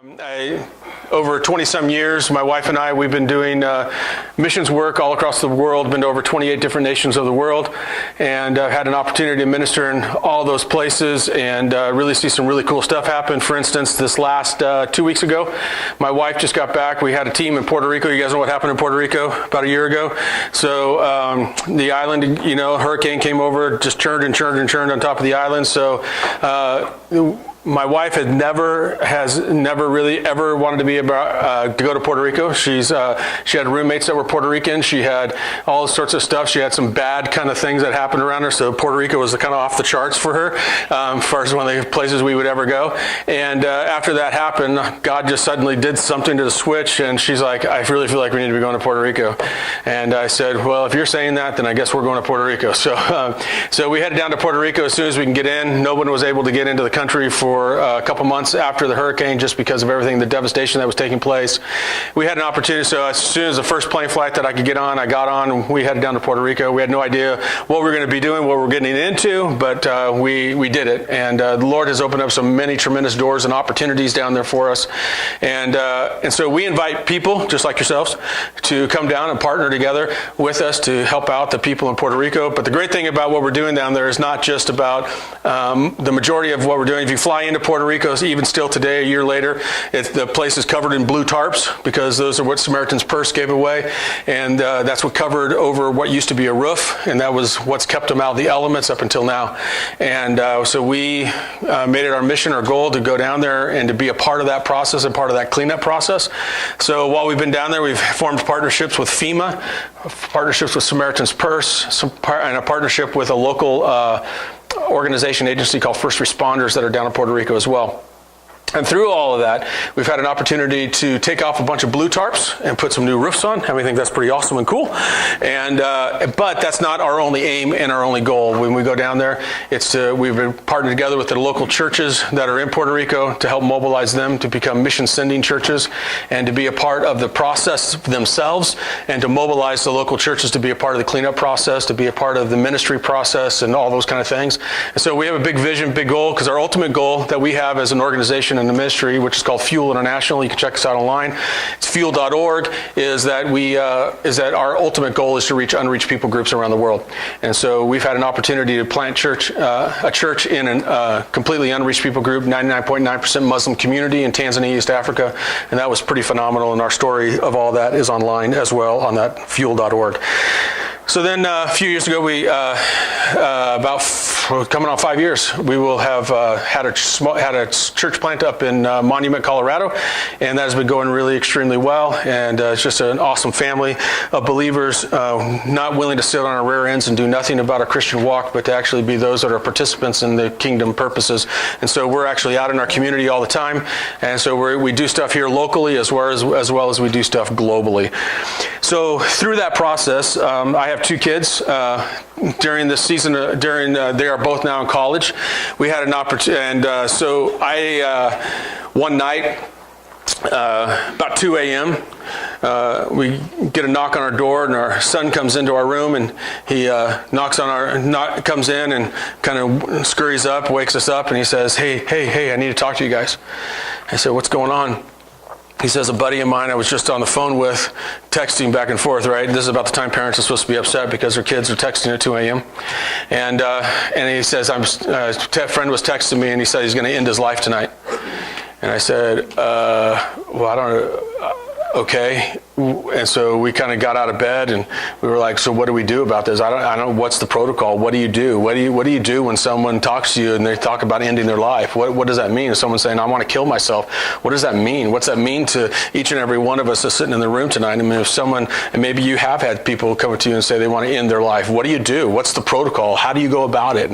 Over 20-some years, my wife and I, we've been doing missions work all across the world, been to over 28 different nations of the world, and had an opportunity to minister in all those places and really see some really cool stuff happen. For instance, this last 2 weeks ago, my wife just got back. We had a team in Puerto Rico. You guys know what happened in Puerto Rico about a year ago? So the island, hurricane came over, just churned and churned and churned on top of the island. So my wife has never really ever wanted to be to go to Puerto Rico. She had roommates that were Puerto Rican. She had all sorts of stuff. She had some bad kind of things that happened around her. So Puerto Rico was kind of off the charts for her, as far as one of the places we would ever go. And after that happened, God just suddenly did something to the switch, and she's like, "I really feel like we need to be going to Puerto Rico." And I said, "Well, if you're saying that, then I guess we're going to Puerto Rico." So we headed down to Puerto Rico as soon as we can get in. No one was able to get into the country for a couple months after the hurricane, just because of everything, the devastation that was taking place. We had an opportunity, so as soon as the first plane flight that I could get on, I got on, and we headed down to Puerto Rico. We had no idea what we were going to be doing, what we were getting into, but we did it. And the Lord has opened up so many tremendous doors and opportunities down there for us. And so we invite people, just like yourselves, to come down and partner together with us to help out the people in Puerto Rico. But the great thing about what we're doing down there is not just about the majority of what we're doing. If you fly into Puerto Rico, even still today, a year later, the place is covered in blue tarps, because those are what Samaritan's Purse gave away, and that's what covered over what used to be a roof, and that was what's kept them out of the elements up until now. And so we made it our mission, our goal, to go down there and to be a part of that process and part of that cleanup process. So while we've been down there, we've formed partnerships with FEMA, partnerships with Samaritan's Purse, and a partnership with a local organization, agency called First Responders that are down in Puerto Rico as well. And through all of that, we've had an opportunity to take off a bunch of blue tarps and put some new roofs on, and we think that's pretty awesome and cool. And but that's not our only aim and our only goal. When we go down there, we've been partnered together with the local churches that are in Puerto Rico to help mobilize them to become mission-sending churches and to be a part of the process themselves, and to mobilize the local churches to be a part of the cleanup process, to be a part of the ministry process, and all those kind of things. And so we have a big vision, big goal, because our ultimate goal that we have as an organization in the ministry, which is called Fuel International. You can check us out online. It's fuel.org. Is that our ultimate goal is to reach unreached people groups around the world. And so we've had an opportunity to plant a church in a completely unreached people group, 99.9% Muslim community in Tanzania, East Africa, and that was pretty phenomenal. And our story of all that is online as well on that fuel.org. So then a few years ago, we coming on 5 years, we will have had a church plant up in Monument, Colorado, and that has been going really extremely well. And it's just an awesome family of believers, not willing to sit on our rear ends and do nothing about our Christian walk, but to actually be those that are participants in the kingdom purposes. And so we're actually out in our community all the time, and so we do stuff here locally as well as we do stuff globally. So through that process, I have two kids. During this season, they are both now in college. We had an opportunity, and so one night, about 2 a.m., we get a knock on our door, and our son comes into our room, and he comes in and kind of scurries up, wakes us up, and he says, hey, I need to talk to you guys. I said, "What's going on?" He says, "A buddy of mine I was just on the phone with, texting back and forth," right? This is about the time parents are supposed to be upset because their kids are texting at 2 a.m. And he says, a friend was texting me, and he said he's going to end his life tonight. And I said, well, I don't know. Okay. And so we kind of got out of bed, and we were like, "So what do we do about this? I don't. What's the protocol? What do you do? What do you do when someone talks to you and they talk about ending their life? What does that mean? If someone's saying, 'I want to kill myself,' what does that mean? What's that mean to each and every one of us that's sitting in the room tonight? I mean, if someone, and maybe you have had people come to you and say they want to end their life, what do you do? What's the protocol? How do you go about it?"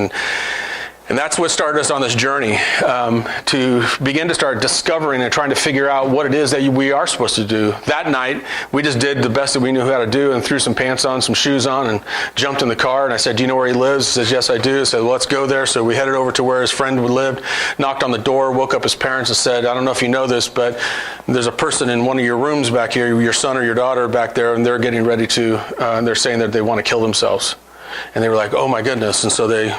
And that's what started us on this journey, to begin to start discovering and trying to figure out what it is that we are supposed to do. That night, we just did the best that we knew how to do, and threw some pants on, some shoes on, and jumped in the car. And I said, "Do you know where he lives?" He says, "Yes, I do." I said, "Well, let's go there." So we headed over to where his friend lived, knocked on the door, woke up his parents, and said, "I don't know if you know this, but there's a person in one of your rooms back here, your son or your daughter back there, and they're getting ready to, they're saying that they want to kill themselves." And they were like, oh my goodness. And so they,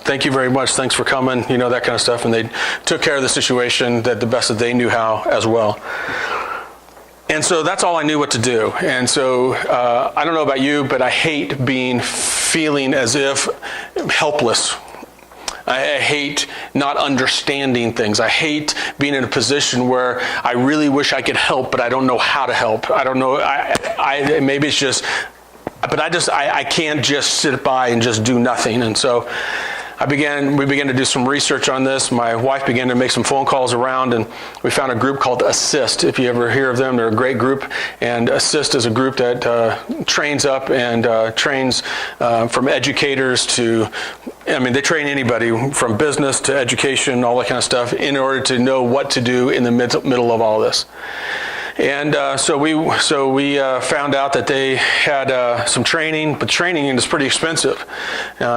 thank you very much. Thanks for coming, that kind of stuff. And they took care of the situation the best that they knew how as well. And so that's all I knew what to do. And so I don't know about you, but I hate feeling as if helpless. I hate not understanding things. I hate being in a position where I really wish I could help, but I don't know how to help. I don't know. Maybe it's just, but I can't just sit by and just do nothing. And so we began to do some research on this. My wife began to make some phone calls around, and we found a group called Assist. If you ever hear of them, they're a great group. And Assist is a group that trains up and trains from educators to, they train anybody from business to education, all that kind of stuff, in order to know what to do in the middle of all this. And so we found out that they had some training, but training is pretty expensive.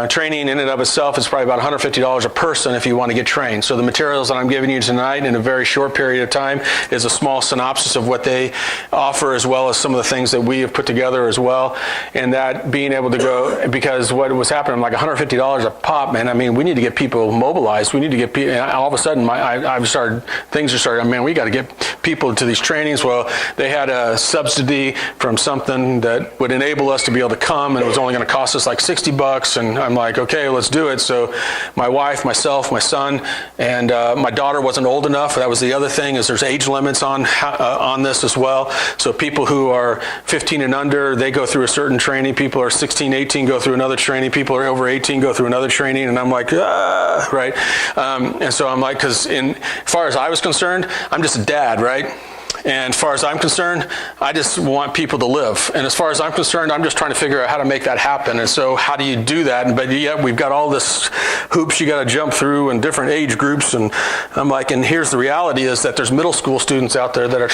Training in and of itself is probably about $150 a person if you want to get trained. So the materials that I'm giving you tonight in a very short period of time is a small synopsis of what they offer, as well as some of the things that we have put together as well. And that being able to go, because what was happening, like $150 a pop, man, we need to get people mobilized. We need to get people, and all of a sudden things are starting, we got to get people to these trainings. Well, they had a subsidy from something that would enable us to be able to come, and it was only going to cost us like $60. And I'm like, okay, let's do it. So my wife, myself, my son, and my daughter wasn't old enough. That was the other thing, is there's age limits on this as well. So people who are 15 and under, they go through a certain training. People who are 16, 18 go through another training. People who are over 18 go through another training. And I'm like, right? And so I'm like, because as far as I was concerned, I'm just a dad, right? And as far as I'm concerned, I just want people to live. And as far as I'm concerned, I'm just trying to figure out how to make that happen. And so how do you do that? But yet we've got all this hoops you got to jump through and different age groups. And I'm like, and here's the reality is that there's middle school students out there that are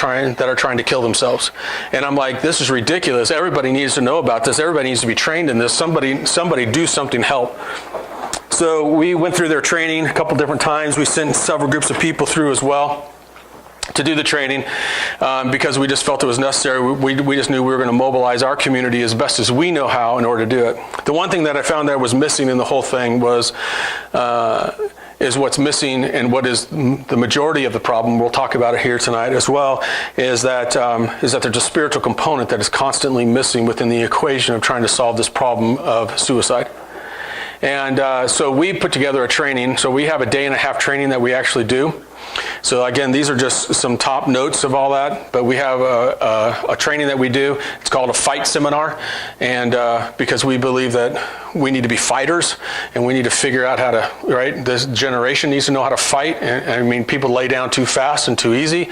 trying to kill themselves. And I'm like, this is ridiculous. Everybody needs to know about this. Everybody needs to be trained in this. Somebody do something, help. So we went through their training a couple different times. We sent several groups of people through as well to do the training because we just felt it was necessary. We just knew we were going to mobilize our community as best as we know how in order to do it. The one thing that I found that was missing in the whole thing is what's missing, and what is the majority of the problem, we'll talk about it here tonight as well, is that there's a spiritual component that is constantly missing within the equation of trying to solve this problem of suicide. And so we put together a training. So we have a day-and-a-half training that we actually do. So again, these are just some top notes of all that, but we have a training that we do. It's called a fight seminar, and because we believe that we need to be fighters, and we need to figure out how to, right? This generation needs to know how to fight. And people lay down too fast and too easy.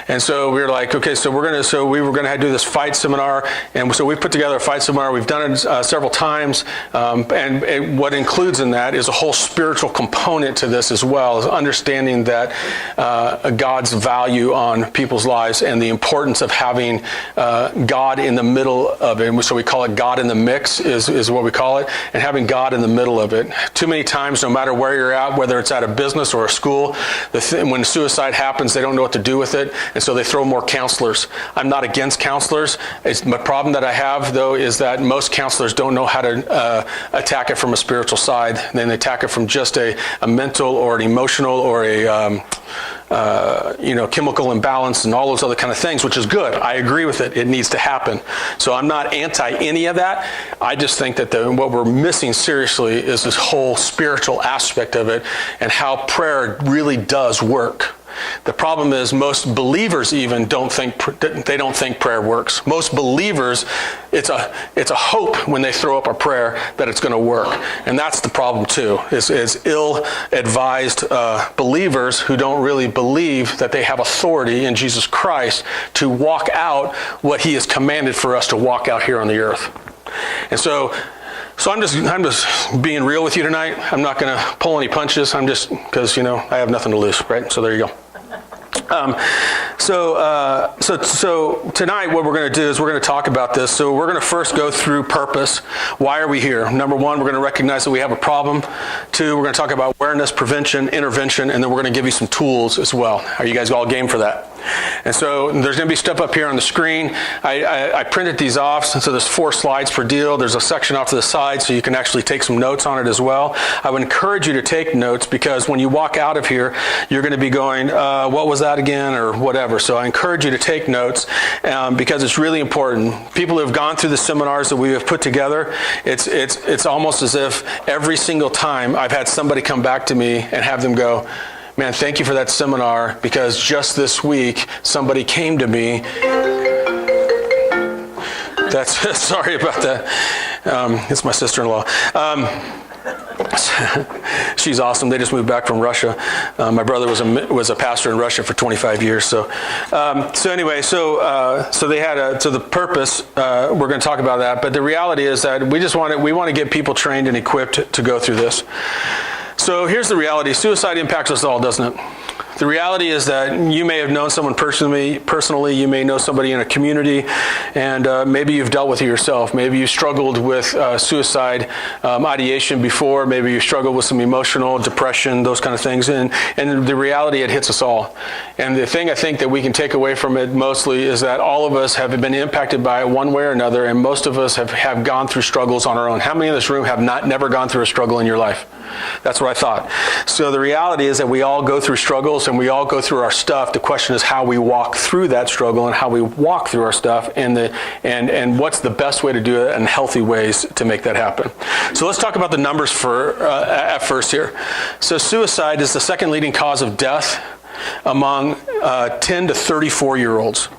And so we were like, okay, so we were gonna do this fight seminar, and so we put together a fight seminar. We've done it several times, and what includes in that is a whole spiritual component to this as well, is understanding that God's value on people's lives and the importance of having God in the middle of it. So we call it God in the mix is what we call it, and having God in the middle of it. Too many times, no matter where you're at, whether it's at a business or a school, when suicide happens, they don't know what to do with it, and so they throw more counselors. I'm not against counselors. The problem that I have, though, is that most counselors don't know how to attack it from a spiritual side. Then they attack it from just a mental or an emotional or a chemical imbalance and all those other kind of things, which is good. I agree with it. It needs to happen. So I'm not anti any of that. I just think that what we're missing seriously is this whole spiritual aspect of it and how prayer really does work. The problem is most believers even don't think prayer works. Most believers, it's a hope when they throw up a prayer that it's going to work, and that's the problem too. Is ill-advised believers who don't really believe that they have authority in Jesus Christ to walk out what He has commanded for us to walk out here on the earth. And so I'm just being real with you tonight. I'm not going to pull any punches. I'm just, because I have nothing to lose, right? So there you go. So tonight what we're going to do is we're going to talk about this. So we're going to first go through purpose. Why are we here? Number one, we're going to recognize that we have a problem. Two, we're going to talk about awareness, prevention, intervention, and then we're going to give you some tools as well. Are you guys all game for that? And so there's going to be stuff up here on the screen. I printed these off, so there's 4 slides per deal. There's a section off to the side so you can actually take some notes on it as well. I would encourage you to take notes because when you walk out of here, you're going to be going, what was that again, or whatever. So I encourage you to take notes because it's really important. People who have gone through the seminars that we have put together, it's almost as if every single time I've had somebody come back to me and have them go, man, thank you for that seminar, because just this week, somebody came to me. Sorry about that. It's my sister-in-law. She's awesome. They just moved back from Russia. My brother was a pastor in Russia for 25 years. So anyway, they had so the purpose. We're going to talk about that. But the reality is that we want to get people trained and equipped to go through this. So here's the reality. Suicide impacts us all, doesn't it? The reality is that you may have known someone personally, you may know somebody in a community, and maybe you've dealt with it yourself. Maybe you struggled with suicide ideation before. Maybe you struggled with some emotional depression, those kind of things. And the reality, it hits us all. And the thing I think that we can take away from it mostly is that all of us have been impacted by it one way or another, and most of us have gone through struggles on our own. How many in this room have never gone through a struggle in your life? That's what I thought. So the reality is that we all go through struggles and we all go through our stuff. The question is how we walk through that struggle and how we walk through our stuff and what's the best way to do it and healthy ways to make that happen. So let's talk about the numbers at first here. So suicide is the second leading cause of death among 10 to 34-year-olds.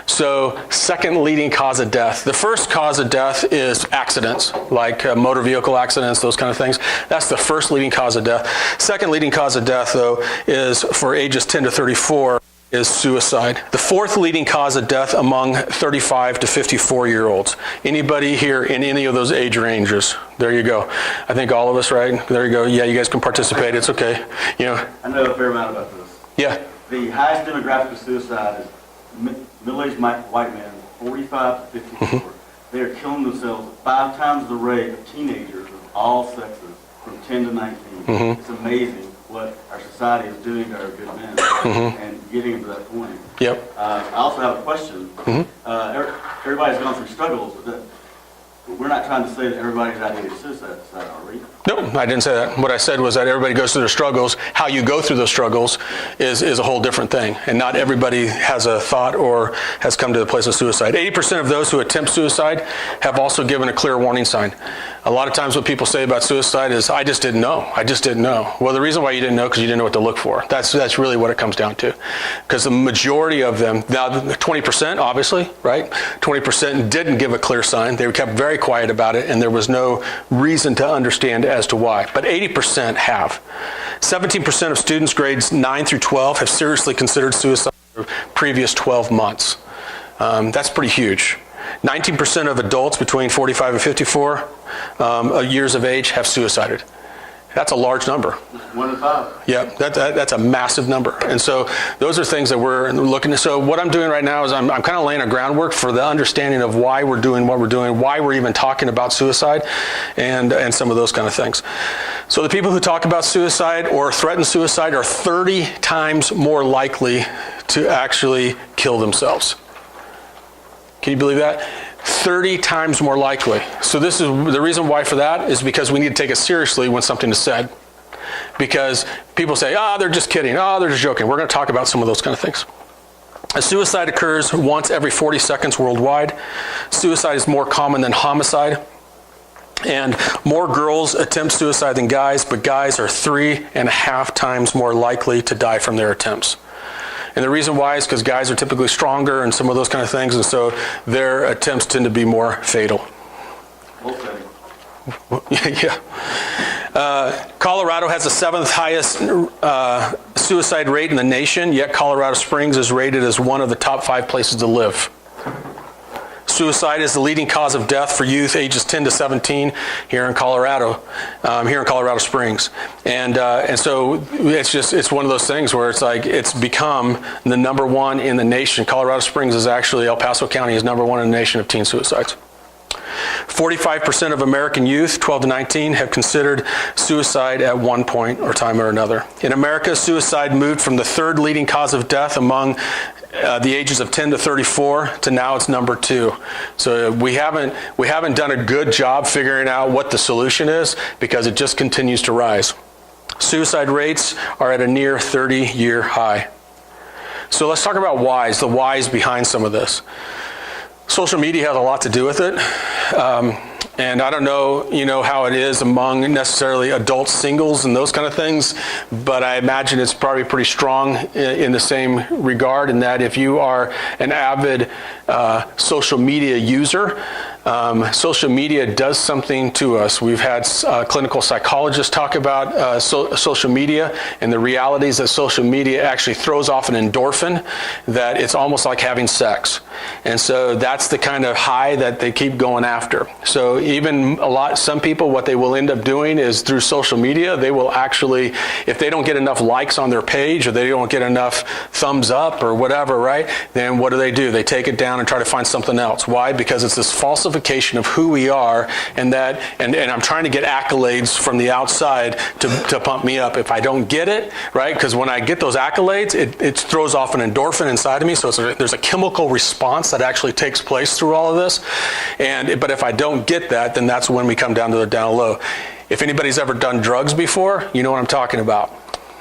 So second leading cause of death. The first cause of death is accidents, like motor vehicle accidents, those kind of things. That's the first leading cause of death. Second leading cause of death, though, is for ages 10 to 34 is suicide. The fourth leading cause of death among 35 to 54-year-olds. Anybody here in any of those age ranges? There you go. I think all of us, right? There you go. Yeah, you guys can participate. It's okay. You know. I know a fair amount about this. Yeah. The highest demographic of suicide is middle-aged white men, 45 to 54. They are killing themselves at 5 times the rate of teenagers of all sexes from 10 to 19. It's amazing what our society is doing to our good men and getting them to that point. Yep. I also have a question. Everybody's gone through struggles, but we're not trying to say that everybody's ideated suicide, are we? No, I didn't say that. What I said was that everybody goes through their struggles. How you go through those struggles is a whole different thing. And not everybody has a thought or has come to the place of suicide. 80% of those who attempt suicide have also given a clear warning sign. A lot of times what people say about suicide is, I just didn't know. I just didn't know. Well, the reason why you didn't know because you didn't know what to look for. That's really what it comes down to. Because the majority of them, now 20% obviously, right? 20% didn't give a clear sign. They kept very quiet about it and there was no reason to understand as to why. But 80% have. 17% of students grades 9 through 12 have seriously considered suicide in the previous 12 months. That's pretty huge. 19% of adults between 45 and 54 years of age have suicided. That's a large number. 1 in 5. Yeah, that's a massive number. And so those are things that we're looking at. So what I'm doing right now is I'm kind of laying a groundwork for the understanding of why we're doing what we're doing, why we're even talking about suicide, and some of those kind of things. So the people who talk about suicide or threaten suicide are 30 times more likely to actually kill themselves. Can you believe that? 30 times more likely. So this is the reason why for that is because we need to take it seriously when something is said. Because people say, they're just kidding. They're just joking. We're going to talk about some of those kind of things. A suicide occurs once every 40 seconds worldwide. Suicide is more common than homicide. And more girls attempt suicide than guys, but guys are 3.5 times more likely to die from their attempts. And the reason why is because guys are typically stronger and some of those kind of things, and so their attempts tend to be more fatal. Yeah. Colorado has the 7th highest suicide rate in the nation, yet Colorado Springs is rated as one of the top 5 places to live. Suicide is the leading cause of death for youth ages 10 to 17 here in Colorado Springs. And so it's one of those things where it's like it's become the number one in the nation. Colorado Springs is actually, El Paso County is number one in the nation of teen suicides. 45% of American youth, 12 to 19, have considered suicide at one point or time or another. In America, suicide moved from the third leading cause of death among the ages of 10 to 34 to now it's number 2. So we haven't done a good job figuring out what the solution is because it just continues to rise. Suicide rates are at a near 30-year high. So let's talk about whys, the whys behind some of this. Social media has a lot to do with it. And I don't know, how it is among necessarily adult singles and those kind of things, but I imagine it's probably pretty strong in the same regard in that if you are an avid social media user, social media does something to us. We've had clinical psychologists talk about social media and the realities that social media actually throws off an endorphin that it's almost like having sex. And so that's the kind of high that they keep going after. So even some people, what they will end up doing is through social media, they will actually, if they don't get enough likes on their page or they don't get enough thumbs up or whatever, right? Then what do? They take it down and try to find something else. Why? Because it's this falsification of who we are and I'm trying to get accolades from the outside to pump me up. If I don't get it, right? Because when I get those accolades, it throws off an endorphin inside of me. So there's a chemical response that actually takes place through all of this. But if I don't get that, then that's when we come down to the down low. If anybody's ever done drugs before, you know what I'm talking about.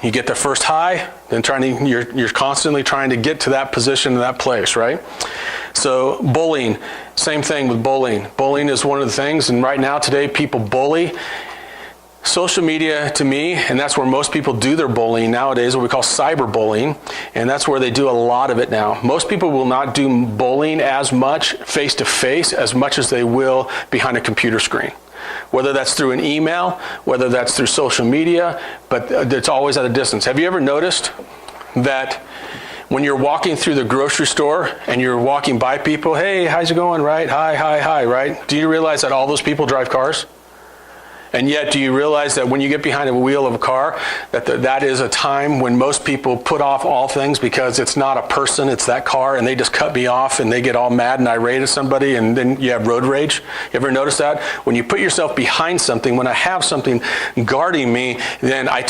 You get the first high, then you're constantly trying to get to that position in that place, right? So bullying, same thing with bullying. Bullying is one of the things, and right now today people bully. Social media, to me, and that's where most people do their bullying nowadays, what we call cyberbullying, and that's where they do a lot of it now. Most people will not do bullying as much face-to-face as much as they will behind a computer screen. Whether that's through an email, whether that's through social media, but it's always at a distance. Have you ever noticed that when you're walking through the grocery store and you're walking by people, hey, how's it going, right? Hi, right? Do you realize that all those people drive cars? And yet, do you realize that when you get behind the wheel of a car, that is a time when most people put off all things because it's not a person, it's that car, and they just cut me off and they get all mad and irate at somebody, and then you have road rage? You ever notice that? When you put yourself behind something, when I have something guarding me, then I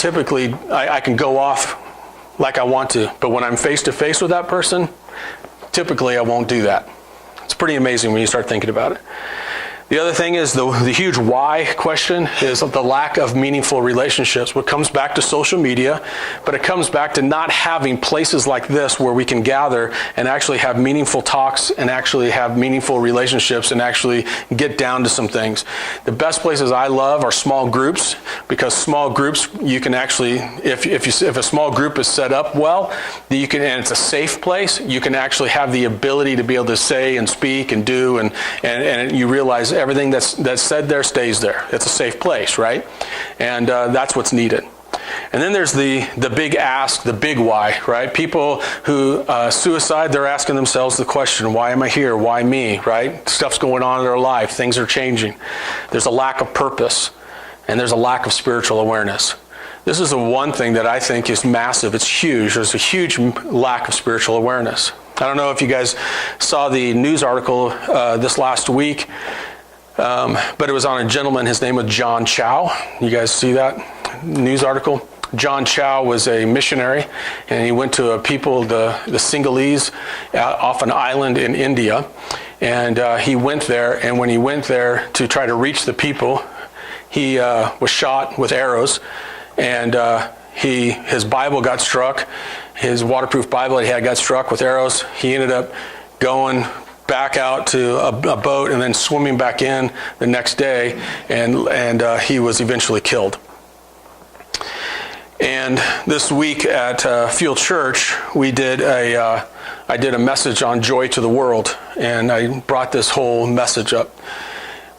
can go off like I want to. But when I'm face to face with that person, typically I won't do that. It's pretty amazing when you start thinking about it. The other thing is the huge why question is the lack of meaningful relationships. What comes back to social media, but it comes back to not having places like this where we can gather and actually have meaningful talks and actually have meaningful relationships and actually get down to some things. The best places I love are small groups, because small groups you can actually, if a small group is set up well, and it's a safe place, you can actually have the ability to be able to say and speak and do and you realize everything that's said there stays there. It's a safe place, right? And that's what's needed. And then there's the big ask, the big why, right? People who suicide, they're asking themselves the question, why am I here? Why me, right? Stuff's going on in their life. Things are changing. There's a lack of purpose, and there's a lack of spiritual awareness. This is the one thing that I think is massive. It's huge. There's a huge lack of spiritual awareness. I don't know if you guys saw the news article this last week, but it was on a gentleman. His name was John Chow. You guys see that news article? John Chow was a missionary, and he went to a people, the Sinhalese, off an island in India. And he went there, and when he went there to try to reach the people, he was shot with arrows, and his Bible got struck. His waterproof Bible that he had got struck with arrows. He ended up going back out to a boat and then swimming back in the next day, and he was eventually killed. And this week at Field Church, I did a message on joy to the world, and I brought this whole message up.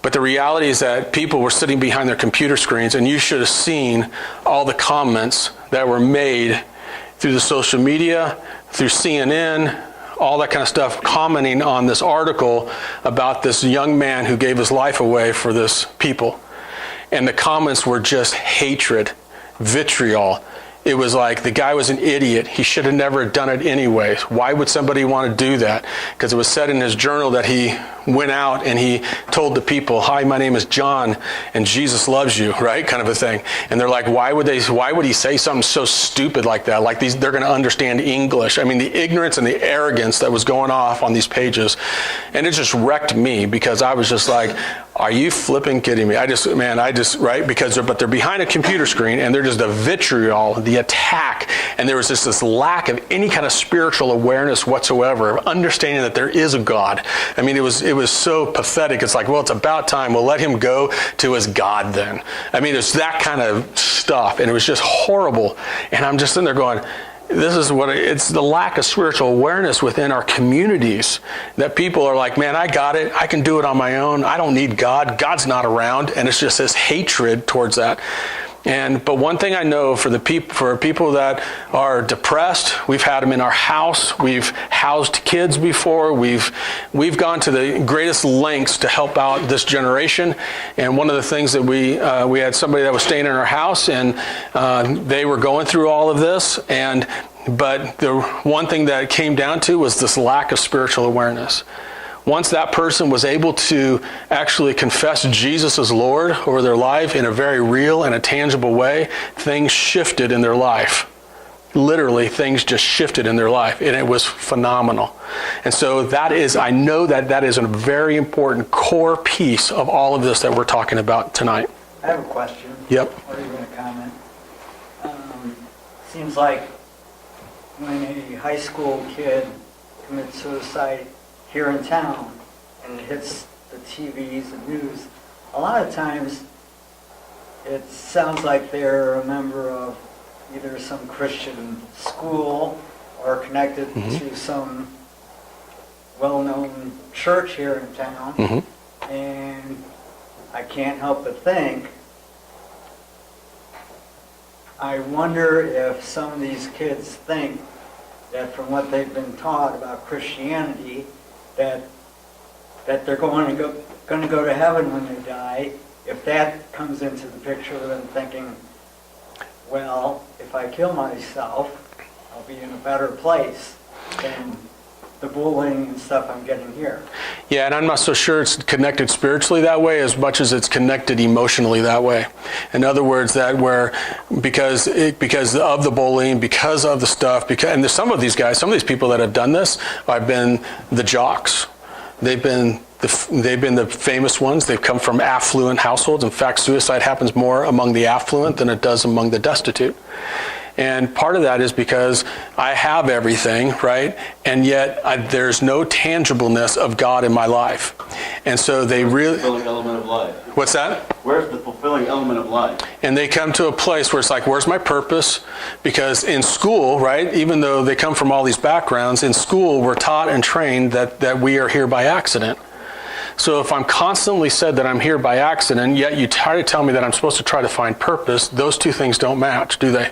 But the reality is that people were sitting behind their computer screens, and you should have seen all the comments that were made through the social media, through CNN, all that kind of stuff, commenting on this article about this young man who gave his life away for this people. And the comments were just hatred, vitriol. It was like, the guy was an idiot. He should have never done it anyways. Why would somebody want to do that? Because it was said in his journal that he went out and he told the people, "Hi, my name is John, and Jesus loves you," right? Kind of a thing. And they're like, why would he say something so stupid like that? Like they're going to understand English. I mean, the ignorance and the arrogance that was going off on these pages. And it just wrecked me, because I was just like, are you flipping kidding me? Right? But they're behind a computer screen, and they're just the vitriol, the attack. And there was just this lack of any kind of spiritual awareness whatsoever, of understanding that there is a God. I mean, it was so pathetic. It's like, well, it's about time. We'll let him go to his God then. I mean, it's that kind of stuff. And it was just horrible. And I'm just sitting there going, it's the lack of spiritual awareness within our communities, that people are like, man, I got it. I can do it on my own. I don't need God. God's not around. And it's just this hatred towards that. But one thing I know for people that are depressed, we've had them in our house. We've housed kids before. We've gone to the greatest lengths to help out this generation. And one of the things that we had somebody that was staying in our house, and they were going through all of this. But the one thing that it came down to was this lack of spiritual awareness. Once that person was able to actually confess Jesus as Lord over their life in a very real and a tangible way, things shifted in their life. Literally, things just shifted in their life, and it was phenomenal. And so I know that is a very important core piece of all of this that we're talking about tonight. I have a question. Yep. Or even a comment. Seems like when a high school kid commits suicide here in town and it hits the TVs and news, a lot of times it sounds like they're a member of either some Christian school or connected to some well-known church here in town. And I can't help but think, I wonder if some of these kids think that from what they've been taught about Christianity, that they're going to go to heaven when they die, if that comes into the picture of them thinking, well, if I kill myself, I'll be in a better place than the bullying and stuff I'm getting here. Yeah, and I'm not so sure it's connected spiritually that way as much as it's connected emotionally that way. In other words, because of the bullying, because of the stuff, and there's some of these people that have done this have been the jocks. They've been the famous ones. They've come from affluent households. In fact, suicide happens more among the affluent than it does among the destitute. And part of that is because I have everything, right? And yet there's no tangibleness of God in my life. And so they really... Fulfilling element of life. What's that? Where's the fulfilling element of life? And they come to a place where it's like, where's my purpose? Because in school, right, even though they come from all these backgrounds, in school we're taught and trained that we are here by accident. So if I'm constantly said that I'm here by accident, yet you try to tell me that I'm supposed to try to find purpose, those two things don't match, do they?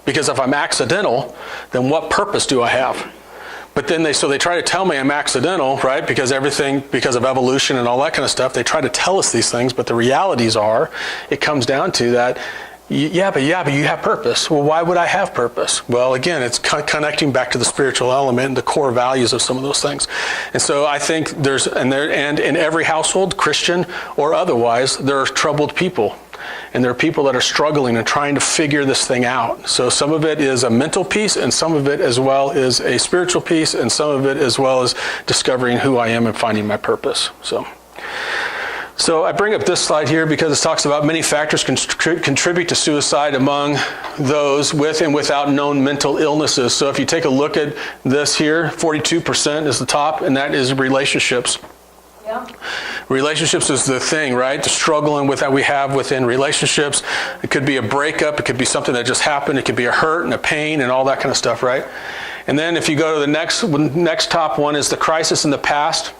Because if I'm accidental, then what purpose do I have? But then they try to tell me I'm accidental, right? Because of evolution and all that kind of stuff, they try to tell us these things, but the realities are, it comes down to that, but you have purpose. Well, why would I have purpose? Well, again, it's connecting back to the spiritual element and the core values of some of those things. And so I think and in every household, Christian or otherwise, there are troubled people. And there are people that are struggling and trying to figure this thing out. So some of it is a mental piece, and some of it as well is a spiritual piece, and some of it as well is discovering who I am and finding my purpose. So I bring up this slide here because it talks about many factors contribute to suicide among those with and without known mental illnesses. So if you take a look at this here, 42% is the top, and that is relationships. Yeah. Relationships is the thing, right? The struggling with that we have within relationships. It could be a breakup. It could be something that just happened. It could be a hurt and a pain and all that kind of stuff, right? And then if you go to the next top one is the crisis in the past.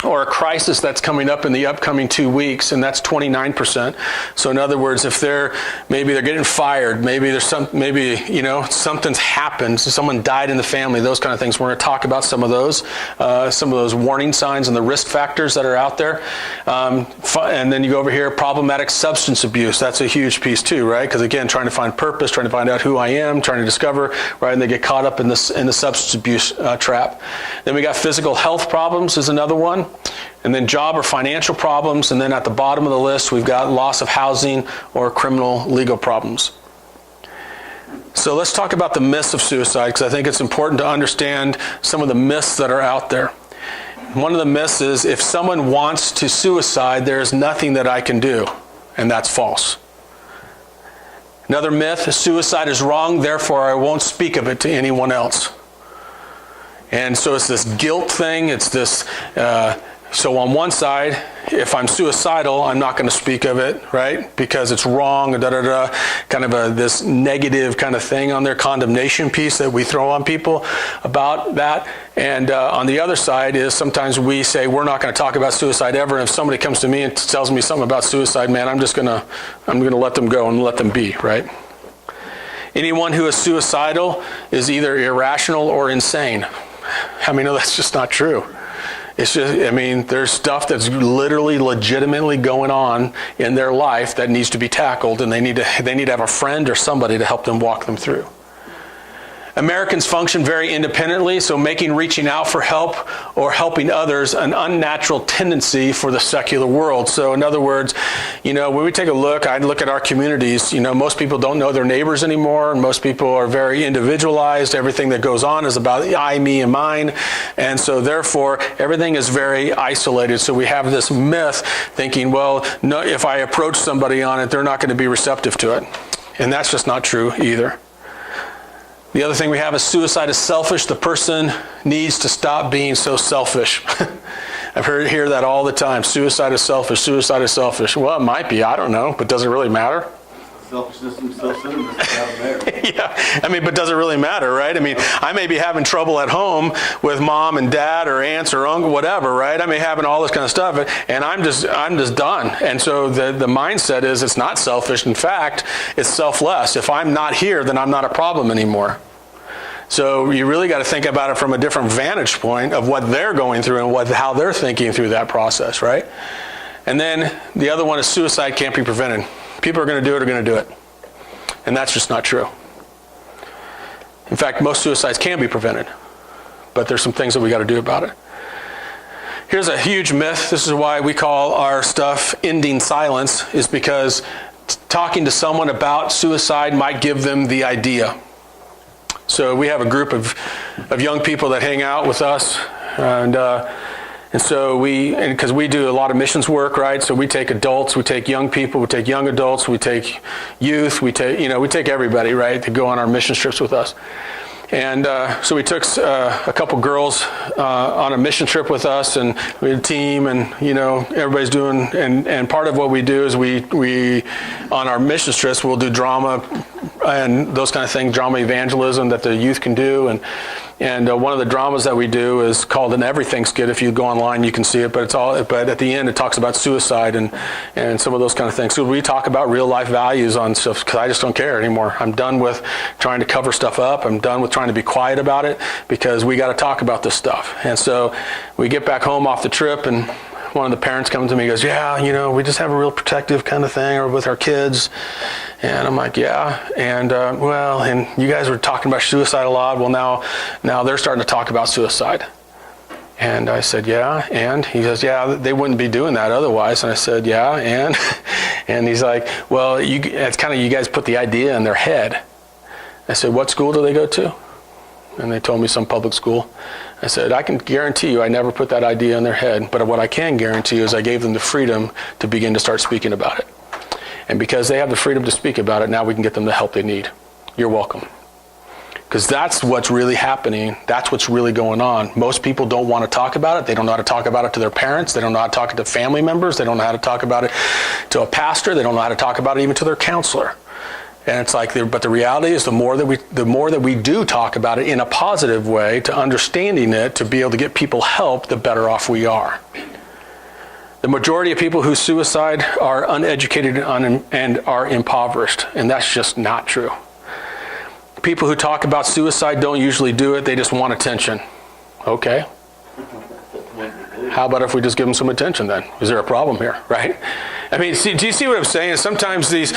or a crisis that's coming up in the upcoming 2 weeks, and that's 29%. So in other words, if maybe they're getting fired, maybe something's happened, so someone died in the family, those kind of things. We're going to talk about some of those warning signs and the risk factors that are out there. And then you go over here, problematic substance abuse. That's a huge piece too, right? Because again, trying to find purpose, trying to find out who I am, trying to discover, right? And they get caught up in the substance abuse trap. Then we got physical health problems is another one. And then job or financial problems. And then at the bottom of the list, we've got loss of housing or criminal legal problems. So let's talk about the myths of suicide, because I think it's important to understand some of the myths that are out there. One of the myths is if someone wants to suicide, there is nothing that I can do. And that's false. Another myth is suicide is wrong, therefore I won't speak of it to anyone else. And so it's this guilt thing. It's this, so on one side, if I'm suicidal, I'm not going to speak of it, right? Because it's wrong, kind of this negative kind of thing on their condemnation piece that we throw on people about that. And on the other side is sometimes we say we're not going to talk about suicide ever. And if somebody comes to me and tells me something about suicide, man, I'm going to let them go and let them be, right? Anyone who is suicidal is either irrational or insane. How many know that's just not true? It's just, there's stuff that's literally, legitimately going on in their life that needs to be tackled, and they need to have a friend or somebody to help them walk them through. Americans function very independently, so making reaching out for help or helping others an unnatural tendency for the secular world. So in other words, when we take a look, I look at our communities, most people don't know their neighbors anymore, and most people are very individualized. Everything that goes on is about I, me, and mine. And so therefore, everything is very isolated. So we have this myth thinking, well, no, if I approach somebody on it, they're not going to be receptive to it. And that's just not true either. The other thing we have is suicide is selfish. The person needs to stop being so selfish. I've hear that all the time. Suicide is selfish. Suicide is selfish. Well, it might be. I don't know. But does it really matter? Selfishness and self-centeredness is out there. Yeah. But does it really matter, right? I may be having trouble at home with mom and dad or aunts or uncle, whatever, right? I may be having all this kind of stuff, and I'm just done. And so the mindset is it's not selfish. In fact, it's selfless. If I'm not here, then I'm not a problem anymore. So you really got to think about it from a different vantage point of what they're going through and how they're thinking through that process, right? And then the other one is suicide can't be prevented. People are going to do it. And that's just not true. In fact, most suicides can be prevented. But there's some things that we got to do about it. Here's a huge myth. This is why we call our stuff ending silence, is because talking to someone about suicide might give them the idea. So we have a group of young people that hang out with us, and so because we do a lot of missions work, right? So we take adults, we take young people, we take young adults, we take youth, we take everybody, right, to go on our mission trips with us. And so we took a couple girls on a mission trip with us, and we had a team, and everybody's doing. And part of what we do is we on our mission trips we'll do drama and those kind of things, drama evangelism that the youth can do, and one of the dramas that we do is called an Everything Skit. If you go online, you can see it, but at the end it talks about suicide and some of those kind of things. So we talk about real life values on stuff, because I just don't care anymore. I'm done with trying to cover stuff up. I'm done with trying to be quiet about it, because we got to talk about this stuff. And so we get back home off the trip, and one of the parents comes to me and goes, yeah, we just have a real protective kind of thing with our kids. And I'm like, yeah. And and you guys were talking about suicide a lot. Well, now they're starting to talk about suicide. And I said, yeah. And he says, yeah, they wouldn't be doing that otherwise. And I said, yeah. And he's like, well, it's kind of, you guys put the idea in their head. I said, what school do they go to? And they told me some public school. I said, I can guarantee you I never put that idea in their head, but what I can guarantee you is I gave them the freedom to begin to start speaking about it. And because they have the freedom to speak about it, now we can get them the help they need. You're welcome. Because that's what's really happening. That's what's really going on. Most people don't want to talk about it. They don't know how to talk about it to their parents. They don't know how to talk to family members. They don't know how to talk about it to a pastor. They don't know how to talk about it even to their counselor. And it's like, but the reality is the more that we do talk about it in a positive way, to understanding it, to be able to get people help, the better off we are. The majority of people who suicide are uneducated and are impoverished, and that's just not true. People who talk about suicide don't usually do it, they just want attention. Okay. How about if we just give them some attention then? Is there a problem here, right? I mean, do you see what I'm saying? Sometimes these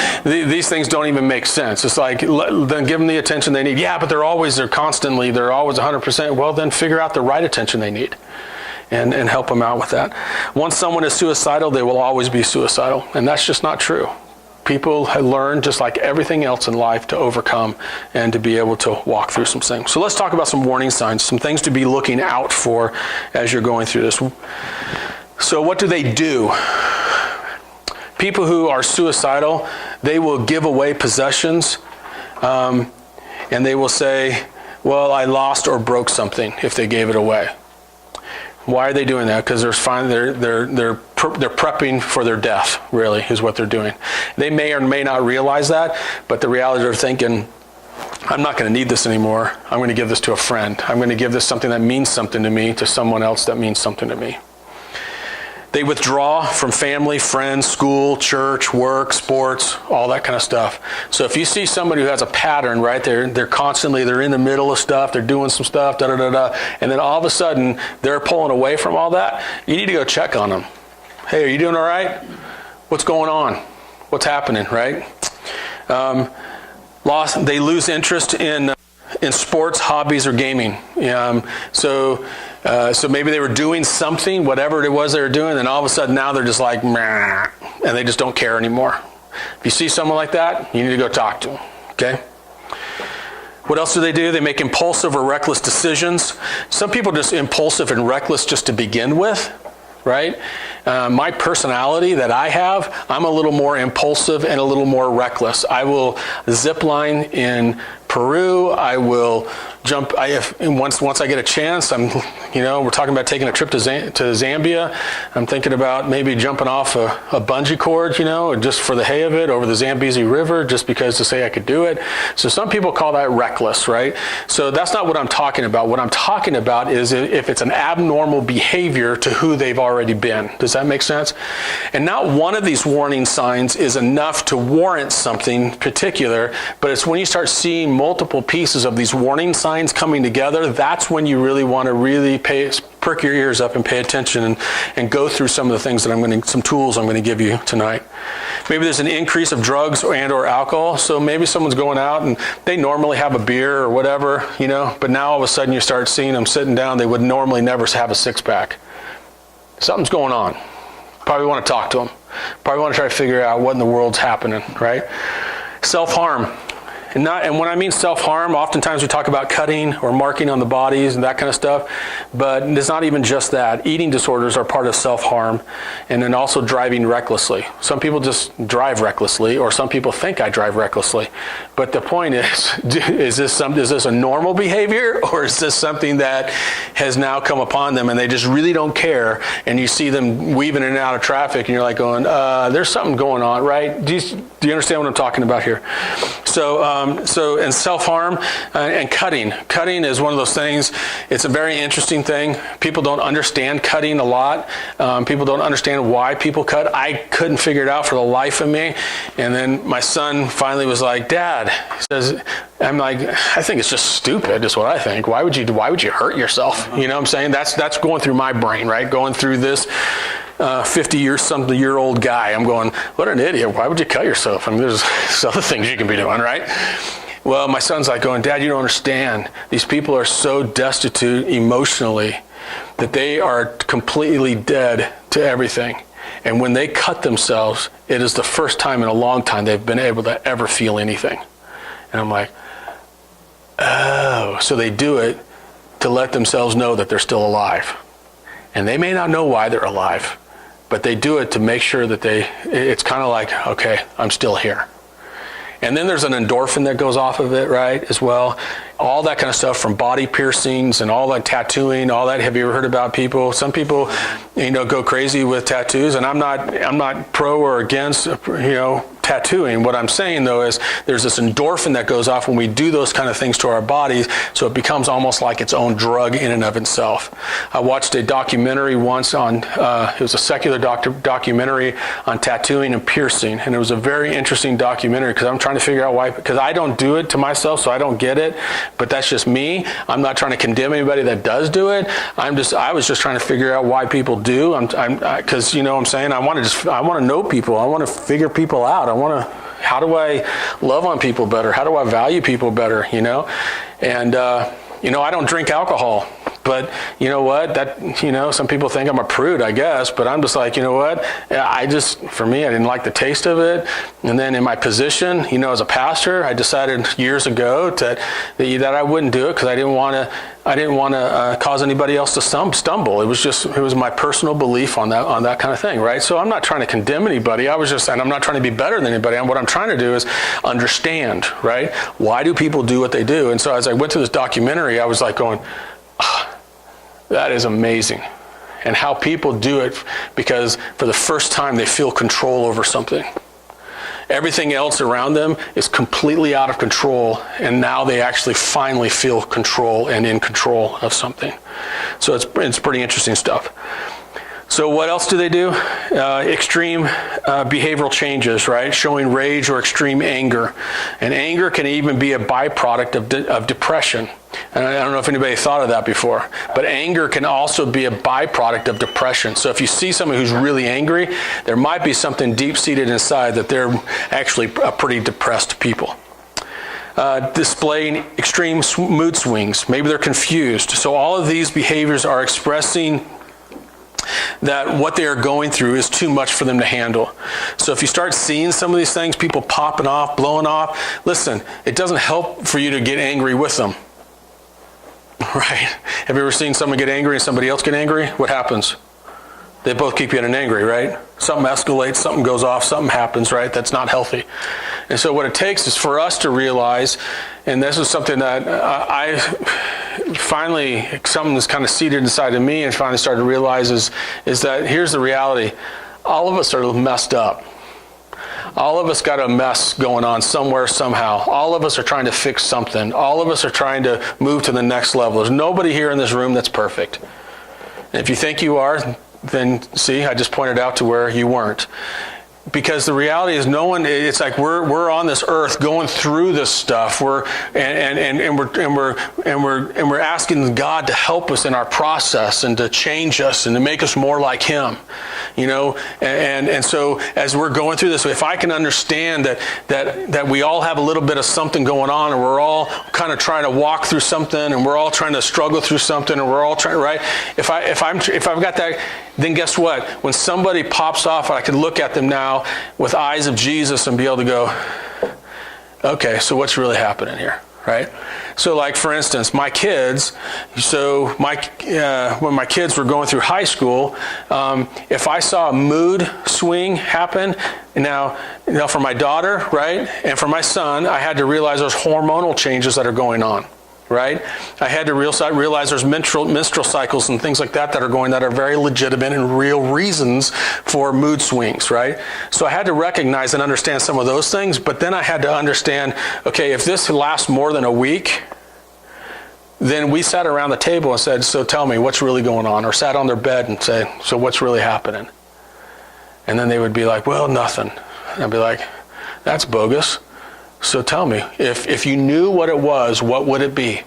things don't even make sense. It's like, then give them the attention they need. Yeah, but they're always 100%. Well, then figure out the right attention they need and help them out with that. Once someone is suicidal, they will always be suicidal. And that's just not true. People have learned, just like everything else in life, to overcome and to be able to walk through some things. So let's talk about some warning signs, some things to be looking out for as you're going through this. So what do they do? People who are suicidal, they will give away possessions, and they will say, well, I lost or broke something if they gave it away. Why are they doing that? Because they're prepping for their death, really, is what they're doing. They may or may not realize that, but the reality they're thinking, I'm not going to need this anymore. I'm going to give this to a friend. I'm going to give this something that means something to me to someone else that means something to me. They withdraw from family, friends, school, church, work, sports, all that kind of stuff. So if you see somebody who has a pattern, right, they're in the middle of stuff, they're doing some stuff, and then all of a sudden they're pulling away from all that, you need to go check on them. Hey, are you doing all right? What's going on? What's happening, right? They lose interest in sports, hobbies, or gaming. So maybe they were doing something, whatever it was they were doing, and all of a sudden now they're just like, meh, and they just don't care anymore. If you see someone like that, you need to go talk to them, okay? What else do? They make impulsive or reckless decisions. Some people are just impulsive and reckless just to begin with, right? My personality that I have, I'm a little more impulsive and a little more reckless. I will zip line in Peru. I will jump. Once I get a chance, we're talking about taking a trip to Zambia. I'm thinking about maybe jumping off a bungee cord, just for the hay of it, over the Zambezi River, just because to say I could do it. So some people call that reckless, right? So that's not what I'm talking about. What I'm talking about is if it's an abnormal behavior to who they've already been. Does that make sense? And not one of these warning signs is enough to warrant something particular, but it's when you start seeing multiple pieces of these warning signs coming together, that's when you really want to perk your ears up and pay attention and go through some of the things that some tools I'm going to give you tonight. Maybe there's an increase of drugs or alcohol. So maybe someone's going out and they normally have a beer or whatever, but now all of a sudden you start seeing them sitting down. They would normally never have a six-pack. Something's going on. Probably want to talk to them. Probably want to try to figure out what in the world's happening, right? Self-harm. And when I mean self-harm, oftentimes we talk about cutting or marking on the bodies and that kind of stuff, but it's not even just that. Eating disorders are part of self-harm, and then also driving recklessly. Some people just drive recklessly, or some people think I drive recklessly. But the point is this a normal behavior, or is this something that has now come upon them and they just really don't care, and you see them weaving in and out of traffic and you're like going, there's something going on, right? Do you understand what I'm talking about here? So self-harm and cutting. Cutting is one of those things. It's a very interesting thing. People don't understand cutting a lot. People don't understand why people cut. I couldn't figure it out for the life of me. And then my son finally was like, Dad, he says, I'm like, I think it's just stupid is what I think. Why would you hurt yourself? You know what I'm saying? That's going through my brain, right? Going through this 50-year-old guy. I'm going, what an idiot. Why would you cut yourself? I mean, there's other things you can be doing, right? Well, my son's like going, Dad, you don't understand. These people are so destitute emotionally that they are completely dead to everything. And when they cut themselves, it is the first time in a long time they've been able to ever feel anything. And I'm like, oh, so they do it to let themselves know that they're still alive. And they may not know why they're alive, but they do it to make sure that it's kind of like, okay, I'm still here. And then there's an endorphin that goes off of it, right, as well. all that kind of stuff, from body piercings and all that tattooing, all that. Have you ever heard about people? Some people, go crazy with tattoos, and I'm not pro or against, tattooing. What I'm saying, though, is there's this endorphin that goes off when we do those kind of things to our bodies, so it becomes almost like its own drug in and of itself. I watched a documentary once on, it was a secular documentary on tattooing and piercing, and it was a very interesting documentary because I'm trying to figure out why, because I don't do it to myself, so I don't get it, but that's just me. I'm not trying to condemn anybody that does do it. I was just trying to figure out why people do. Because, what I'm saying, I want to know people. I want to figure people out. How do I love on people better? How do I value people better, And, I don't drink alcohol, but you know what? Some people think I'm a prude, I guess, but I'm just like, for me, I didn't like the taste of it. And then in my position, as a pastor, I decided years ago that I wouldn't do it because I didn't want to cause anybody else to stumble. It was my personal belief on that kind of thing, right? So I'm not trying to condemn anybody. I was just saying I'm not trying to be better than anybody. And what I'm trying to do is understand, right? Why do people do what they do? And so as I went to this documentary, I was like going, that is amazing. And how people do it because for the first time they feel control over something. Everything else around them is completely out of control, and now they actually finally feel control and in control of something. So it's pretty interesting stuff. So what else do they do? Extreme behavioral changes, right? Showing rage or extreme anger. And anger can even be a byproduct of depression. And I don't know if anybody thought of that before, but anger can also be a byproduct of depression. So if you see someone who's really angry, there might be something deep-seated inside that they're actually a pretty depressed people. Displaying extreme mood swings. Maybe they're confused. So all of these behaviors are expressing that what they are going through is too much for them to handle. So if you start seeing some of these things, people popping off, blowing off, listen, it doesn't help for you to get angry with them. Right? Have you ever seen someone get angry and somebody else get angry? What happens? They both keep getting angry, right? Something escalates, something goes off, something happens, right? That's not healthy. And so what it takes is for us to realize, and this is something that I finally, something that's kind of seated inside of me and finally started to realize is that here's the reality. All of us are messed up. All of us got a mess going on somewhere, somehow. All of us are trying to fix something. All of us are trying to move to the next level. There's nobody here in this room that's perfect. And if you think you are, then see, I just pointed out to where you weren't. Because the reality is it's like we're on this earth going through this stuff. We're asking God to help us in our process and to change us and to make us more like Him. And so as we're going through this, if I can understand that we all have a little bit of something going on, and we're all kind of trying to walk through something, and we're all trying to struggle through something, and we're all trying, right? If I've got that, then guess what? When somebody pops off, I can look at them now with eyes of Jesus and be able to go, okay, so what's really happening here, right? So like, for instance, my kids, when my kids were going through high school, if I saw a mood swing happen, now for my daughter, right, and for my son, I had to realize there's hormonal changes that are going on. Right? I had to realize there's menstrual cycles and things like that are very legitimate and real reasons for mood swings, right? So I had to recognize and understand some of those things, but then I had to understand, okay, if this lasts more than a week, then we sat around the table and said, so tell me, what's really going on? Or sat on their bed and said, so what's really happening? And then they would be like, well, nothing. And I'd be like, that's bogus. So tell me, if you knew what it was, what would it be?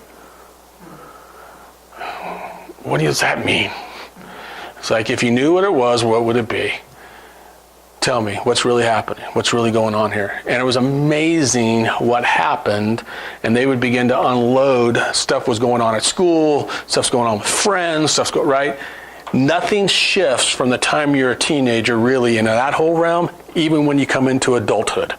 What does that mean? It's like, if you knew what it was, what would it be? Tell me, what's really happening? What's really going on here? And it was amazing what happened, and they would begin to unload. Stuff was going on at school, stuff's going on with friends, right? Nothing shifts from the time you're a teenager really in that whole realm, even when you come into adulthood.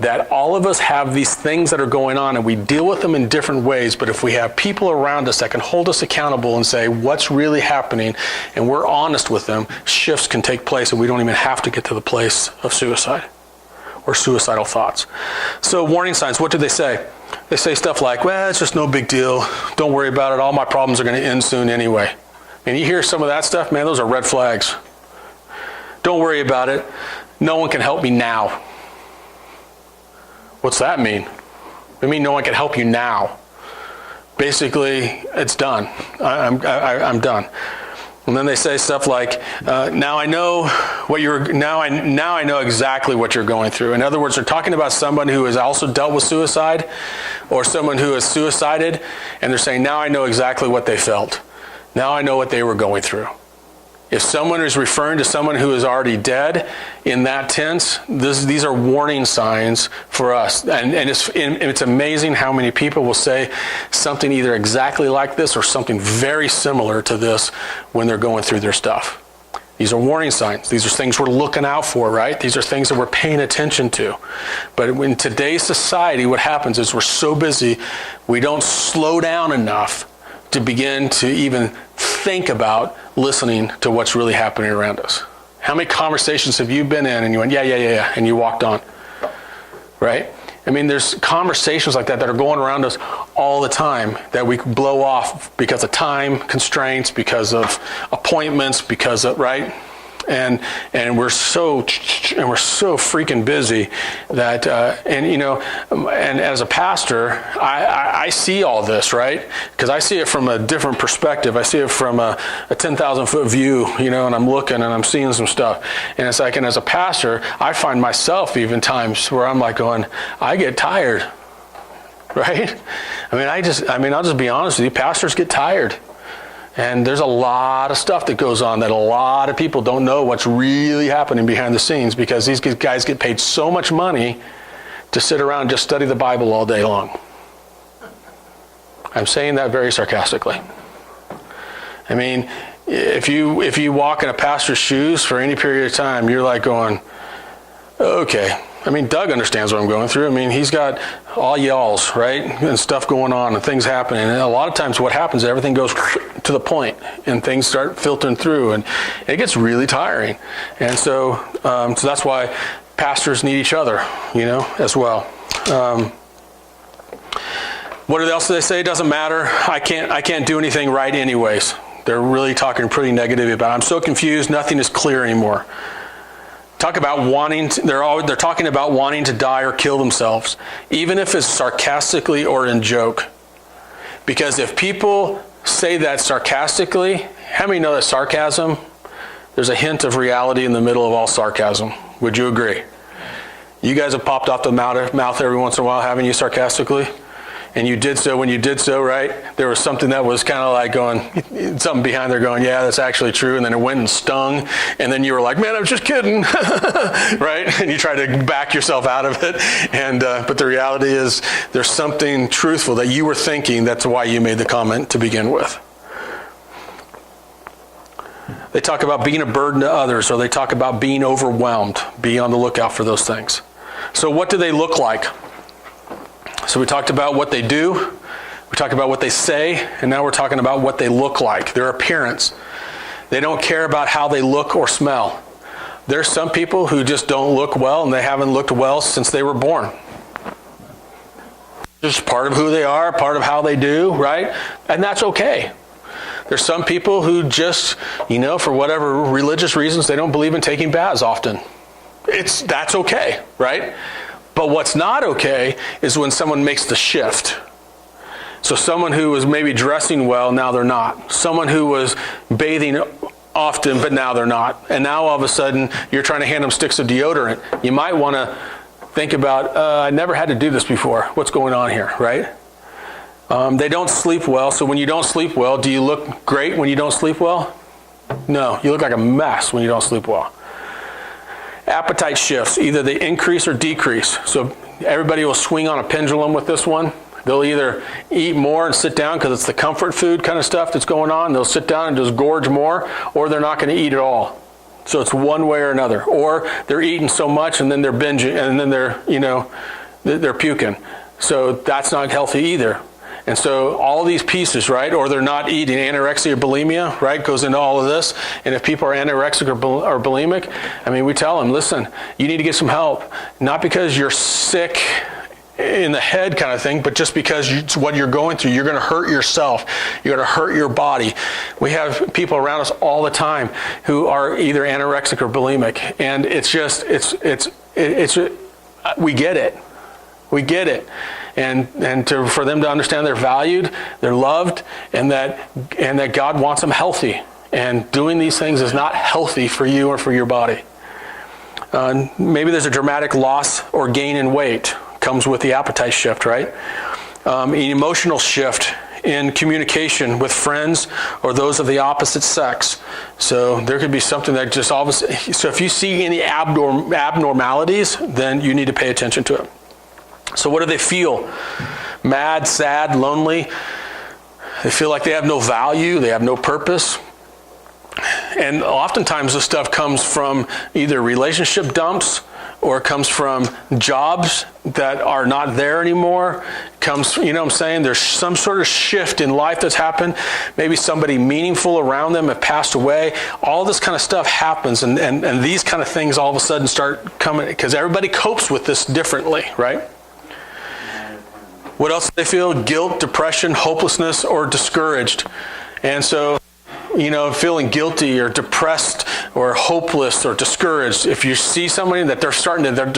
That all of us have these things that are going on and we deal with them in different ways, but if we have people around us that can hold us accountable and say what's really happening and we're honest with them, shifts can take place and we don't even have to get to the place of suicide or suicidal thoughts. So warning signs, what do they say? They say stuff like, well, it's just no big deal. Don't worry about it. All my problems are going to end soon anyway. And you hear some of that stuff, man, those are red flags. Don't worry about it. No one can help me now. What's that mean? I mean, no one can help you now. Basically, it's done. I'm done. And then they say stuff like, now I know exactly what you're going through. In other words, they're talking about someone who has also dealt with suicide or someone who has suicided, and they're saying, now I know exactly what they felt. Now I know what they were going through. If someone is referring to someone who is already dead in that tense, these are warning signs for us. And it's amazing how many people will say something either exactly like this or something very similar to this when they're going through their stuff. These are warning signs. These are things we're looking out for, right? These are things that we're paying attention to. But in today's society, what happens is we're so busy, we don't slow down enough to begin to even think about listening to what's really happening around us. How many conversations have you been in and you went, yeah, and you walked on, right? I mean, there's conversations like that are going around us all the time that we blow off because of time constraints, because of appointments, because of, right? And we're so freaking busy that and as a pastor, I see all this, right? Because I see it from a different perspective. I see it from a 10,000-foot view, and I'm looking and I'm seeing some stuff. And it's like, and as a pastor, I find myself even times where I'm like going, I get tired, right? I'll just be honest with you, pastors get tired. And there's a lot of stuff that goes on that a lot of people don't know what's really happening behind the scenes because these guys get paid so much money to sit around and just study the Bible all day long. I'm saying that very sarcastically. I mean, if you walk in a pastor's shoes for any period of time, you're like going, okay. I mean, Doug understands what I'm going through. I mean, he's got all y'alls, right? And stuff going on and things happening. And a lot of times what happens is everything goes to the point and things start filtering through and it gets really tiring. And so that's why pastors need each other, as well. What else do they say? It doesn't matter. I can't do anything right anyways. They're really talking pretty negative about it. I'm so confused. Nothing is clear anymore. They're talking about wanting to die or kill themselves, even if it's sarcastically or in joke. Because if people say that sarcastically, how many know that sarcasm, there's a hint of reality in the middle of all sarcasm? Would you agree? You guys have popped off the mouth every once in a while, haven't you, sarcastically? And you did so when you did so, right? There was something that was kind of like going, something behind there going, yeah, that's actually true. And then it went and stung. And then you were like, man, I was just kidding, right? And you try to back yourself out of it. And but the reality is there's something truthful that you were thinking. That's why you made the comment to begin with. They talk about being a burden to others, or they talk about being overwhelmed. Be on the lookout for those things. So what do they look like? So we talked about what they do, we talked about what they say, and now we're talking about what they look like, their appearance. They don't care about how they look or smell. There's some people who just don't look well, and they haven't looked well since they were born. Just part of who they are, part of how they do, right? And that's okay. There's some people who just, for whatever religious reasons, they don't believe in taking baths often. That's okay, right? But what's not okay is when someone makes the shift. So someone who was maybe dressing well, now they're not. Someone who was bathing often, but now they're not. And now all of a sudden, you're trying to hand them sticks of deodorant. You might want to think about, I never had to do this before. What's going on here, right? They don't sleep well. So when you don't sleep well, do you look great when you don't sleep well? No, you look like a mess when you don't sleep well. Appetite shifts, either they increase or decrease. So everybody will swing on a pendulum with this one. They'll either eat more and sit down because it's the comfort food kind of stuff that's going on. They'll sit down and just gorge more, or they're not going to eat at all. So it's one way or another. Or they're eating so much and then they're binging and then they're puking. So that's not healthy either. And so all these pieces, right? Or they're not eating. Anorexia or bulimia, right? Goes into all of this. And if people are anorexic or bulimic, we tell them, listen, you need to get some help. Not because you're sick in the head kind of thing, but just because it's what you're going through, you're going to hurt yourself. You're going to hurt your body. We have people around us all the time who are either anorexic or bulimic, and it's just, we get it. We get it. And for them to understand they're valued, they're loved, and that God wants them healthy. And doing these things is not healthy for you or for your body. Maybe there's a dramatic loss or gain in weight. Comes with the appetite shift, right? An emotional shift in communication with friends or those of the opposite sex. So there could be something that just all of a sudden, so if you see any abnormalities, then you need to pay attention to it. So what do they feel? Mad, sad, lonely. They feel like they have no value, they have no purpose. And oftentimes this stuff comes from either relationship dumps, or it comes from jobs that are not there anymore. Comes, you know what I'm saying? There's some sort of shift in life that's happened. Maybe somebody meaningful around them have passed away. All this kind of stuff happens, and these kind of things all of a sudden start coming, because everybody copes with this differently, right? What else do they feel? Guilt, depression, hopelessness, or discouraged. And so, feeling guilty or depressed or hopeless or discouraged, if you see somebody that they're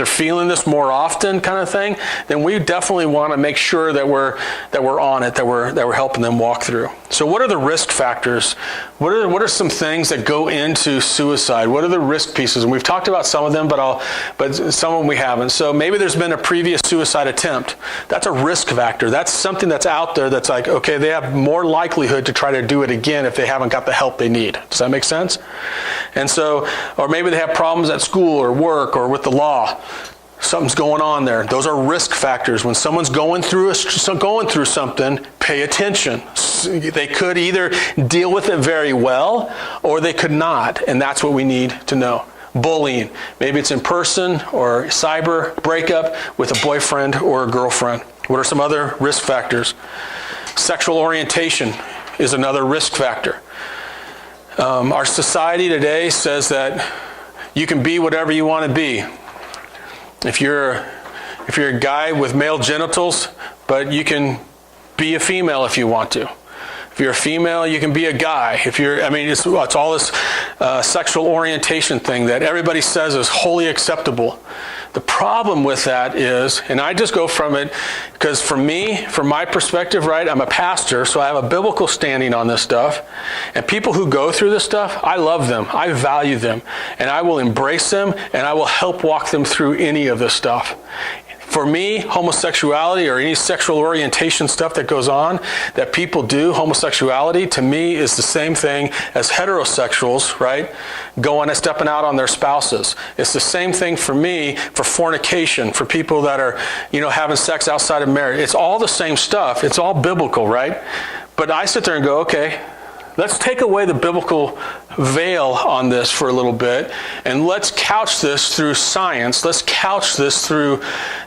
feeling this more often kind of thing, then we definitely want to make sure that we're on it, that we're helping them walk through. So what are the risk factors? What are some things that go into suicide? What are the risk pieces? And we've talked about some of them, but some of them we haven't. So maybe there's been a previous suicide attempt. That's a risk factor. That's something that's out there that's like, okay, they have more likelihood to try to do it again if they haven't got the help they need. Does that make sense? And so, or maybe they have problems at school or work or with the law. Something's going on there. Those are risk factors. When someone's going through something, pay attention. They could either deal with it very well or they could not, and that's what we need to know. Bullying. Maybe it's in person or cyber breakup with a boyfriend or a girlfriend. What are some other risk factors? Sexual orientation is another risk factor. Our society today says that you can be whatever you want to be. If you're a guy with male genitals, but you can be a female if you want to. If you're a female, you can be a guy. It's all this sexual orientation thing that everybody says is wholly acceptable. The problem with that is, and I just go from it, because for me, from my perspective, right, I'm a pastor, so I have a biblical standing on this stuff. And people who go through this stuff, I love them, I value them, and I will embrace them, and I will help walk them through any of this stuff. For me, homosexuality or any sexual orientation stuff that goes on, that people do, homosexuality, to me is the same thing as heterosexuals, right? Going and stepping out on their spouses. It's the same thing for me for fornication, for people that are, having sex outside of marriage. It's all the same stuff. It's all biblical, right? But I sit there and go, okay, let's take away the biblical veil on this for a little bit, and let's couch this through science. Let's couch this through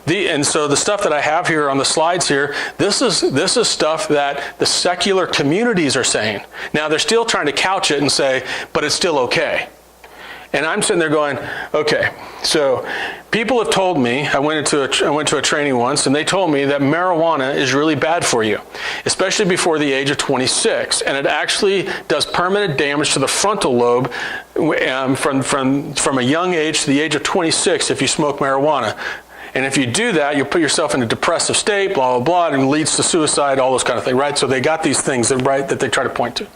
and so the stuff that I have here on the slides here, this is stuff that the secular communities are saying. Now they're still trying to couch it and say, but it's still okay. And I'm sitting there going, okay, so people have told me, I went to a training once, and they told me that marijuana is really bad for you, especially before the age of 26. And it actually does permanent damage to the frontal lobe from a young age to the age of 26 if you smoke marijuana. And if you do that, you'll put yourself in a depressive state, blah, blah, blah, and it leads to suicide, all those kind of things, right? So they got these things, right, that they try to point to.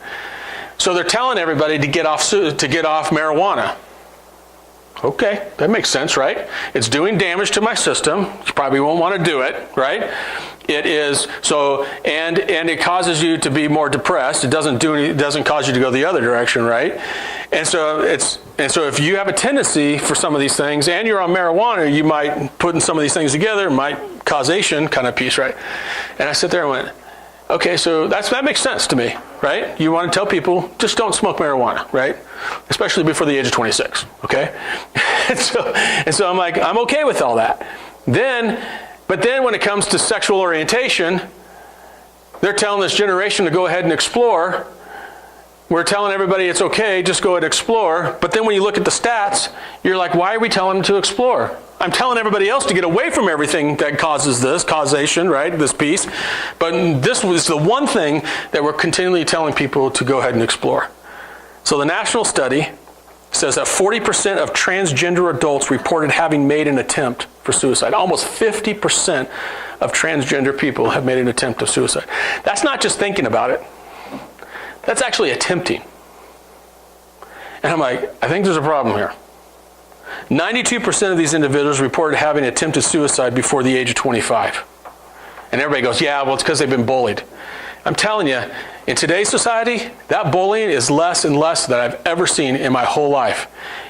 So they're telling everybody to get off marijuana. Okay, that makes sense, right? It's doing damage to my system. You probably won't want to do it, right? It is so, and it causes you to be more depressed. It doesn't cause you to go the other direction, right? And so if you have a tendency for some of these things, and you're on marijuana, you might putting some of these things together might causation kind of piece, right? And I sit there and went, okay, so that makes sense to me, right? You want to tell people, just don't smoke marijuana, right? Especially before the age of 26, okay? And so I'm like, I'm okay with all that. But then when it comes to sexual orientation, they're telling this generation to go ahead and explore. We're telling everybody it's okay, just go ahead and explore. But then when you look at the stats, you're like, why are we telling them to explore? I'm telling everybody else to get away from everything that causes this, causation, right, this piece. But this was the one thing that we're continually telling people to go ahead and explore. So the national study says that 40% of transgender adults reported having made an attempt for suicide. Almost 50% of transgender people have made an attempt of suicide. That's not just thinking about it. That's actually attempting. And I'm like, I think there's a problem here. 92% of these individuals reported having attempted suicide before the age of 25. And everybody goes, yeah, well, it's because they've been bullied. I'm telling you, in today's society, that bullying is less and less than I've ever seen in my whole life.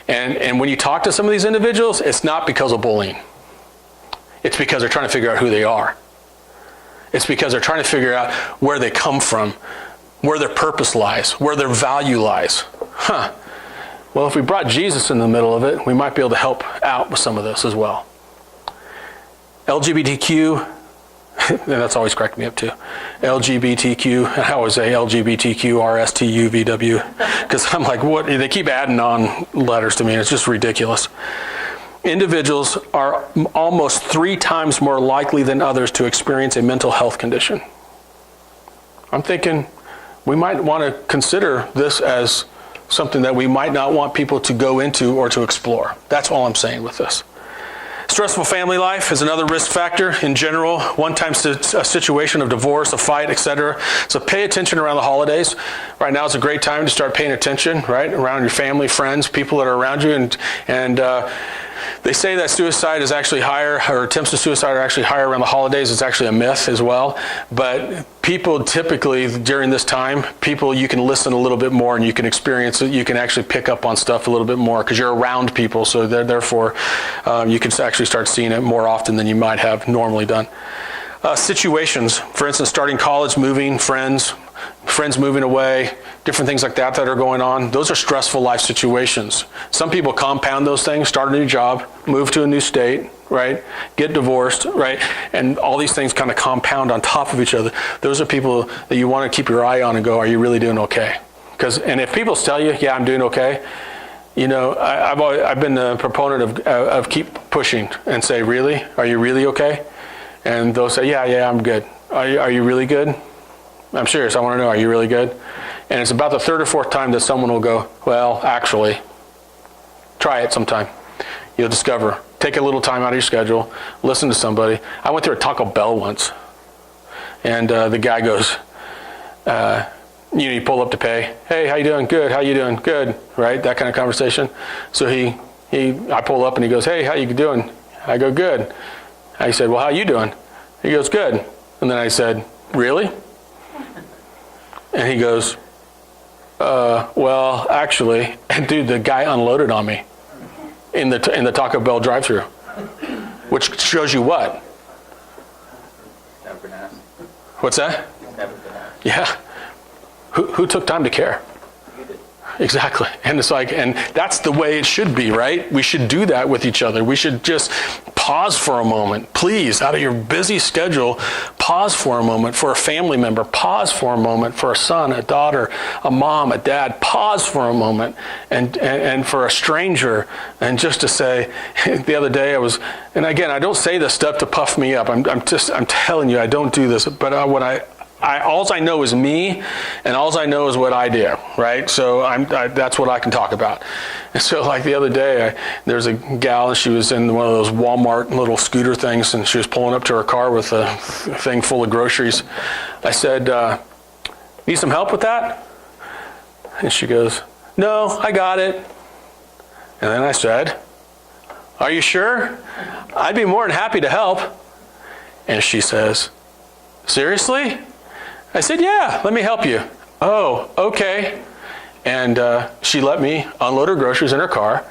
And when you talk to some of these individuals, it's not because of bullying. It's because they're trying to figure out who they are. It's because they're trying to figure out where they come from, where their purpose lies, where their value lies. Well, if we brought Jesus in the middle of it, we might be able to help out with some of this as well. LGBTQ, and that's always cracked me up too. LGBTQ, I always say LGBTQ, RSTUVW, because I'm like, what? They keep adding on letters to me, and it's just ridiculous. Individuals are almost 3 times more likely than others to experience a mental health condition. I'm thinking we might want to consider this as something that we might not want people to go into or to explore. That's all I'm saying with this. Stressful family life is another risk factor in general. One-time a situation of divorce, a fight, etc. So pay attention around the holidays. Right now is a great time to start paying attention, right, around your family, friends, people that are around you. And they say that suicide is actually higher, or attempts to suicide are actually higher around the holidays. It's actually a myth as well. But people typically, during this time, you can listen a little bit more and you can experience it. You can actually pick up on stuff a little bit more because you're around people. So therefore, you can actually start seeing it more often than you might have normally done. Situations, for instance, starting college, moving, friends moving away, different things like that are going on. Those are stressful life situations. Some people compound those things, start a new job, move to a new state, right? Get divorced, right? And all these things kind of compound on top of each other. Those are people that you want to keep your eye on and go, are you really doing okay? And if people tell you, yeah, I'm doing okay, you know, I've been a proponent of keep pushing and say, really? Are you really okay? And they'll say, yeah, I'm good. Are you really good? I'm serious. I want to know, are you really good? And it's about the 3rd or 4th time that someone will go, well, actually, try it sometime. You'll discover. Take a little time out of your schedule. Listen to somebody. I went through a Taco Bell once. And the guy goes, you pull up to pay. Hey, how you doing? Good. How you doing? Good. Right? That kind of conversation. So I pull up and he goes, hey, how you doing? I go, good. I said, well, how you doing? He goes, good. And then I said, really? And he goes, well, actually, and dude, the guy unloaded on me in the Taco Bell drive-thru, which shows you what? Never been asked. What's that? Never been asked. Yeah. Who took time to care? You did. Exactly. And it's like, and that's the way it should be, right? We should do that with each other. We should just pause for a moment. Please, out of your busy schedule, pause for a moment for a family member. Pause for a moment for a son, a daughter, a mom, a dad. Pause for a moment and for a stranger. And just to say, the other day and again, I don't say this stuff to puff me up. I'm telling you, I don't do this. But all I know is me, and all I know is what I do, right? So that's what I can talk about. And so like the other day, there's a gal, and she was in one of those Walmart little scooter things, and she was pulling up to her car with a thing full of groceries. I said, need some help with that? And she goes, no, I got it. And then I said, are you sure? I'd be more than happy to help. And she says, seriously? I said, yeah, let me help you. Oh, okay. And she let me unload her groceries in her car.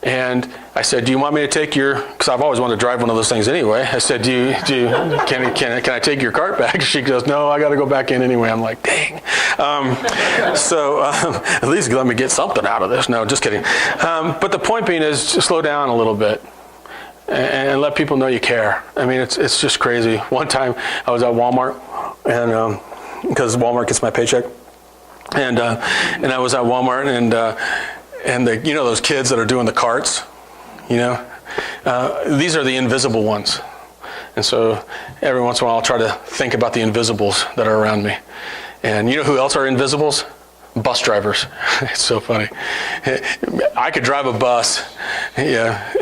And I said, do you want me to take because I've always wanted to drive one of those things anyway. I said, can I take your cart back? She goes, no, I got to go back in anyway. I'm like, dang. At least let me get something out of this. No, just kidding. But the point being is just slow down a little bit. And let people know you care. I mean, it's just crazy. One time I was at Walmart, and because Walmart gets my paycheck, and I was at Walmart, and those kids that are doing the carts, these are the invisible ones. And so every once in a while I'll try to think about the invisibles that are around me. And you know who else are invisibles? Bus drivers. It's so funny. I could drive a bus. Yeah.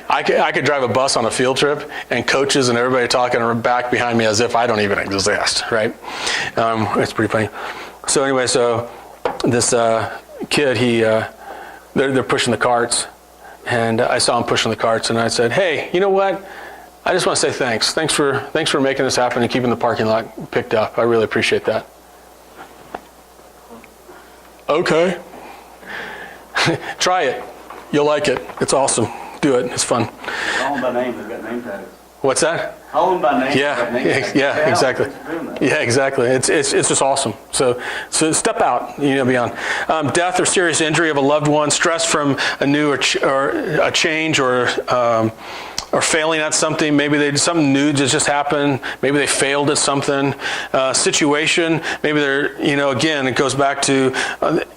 I could drive a bus on a field trip, and coaches and everybody talking back behind me as if I don't even exist, right? It's pretty funny. So anyway, so this kid, they're pushing the carts, and I saw him pushing the carts, and I said, hey, you know what? I just want to say thanks. Thanks for making this happen and keeping the parking lot picked up. I really appreciate that. Okay. Try it. You'll like it. It's awesome. Do it. It's fun. Call them by name. They've got name tags. What's that? Call them by name. Yeah, Name yeah, exactly. Yeah, exactly. It's just awesome. So step out, beyond death or serious injury of a loved one, stress from a new or a change or failing at something. Maybe something new just happened. Maybe they failed at something. Situation. Maybe they're, again, it goes back to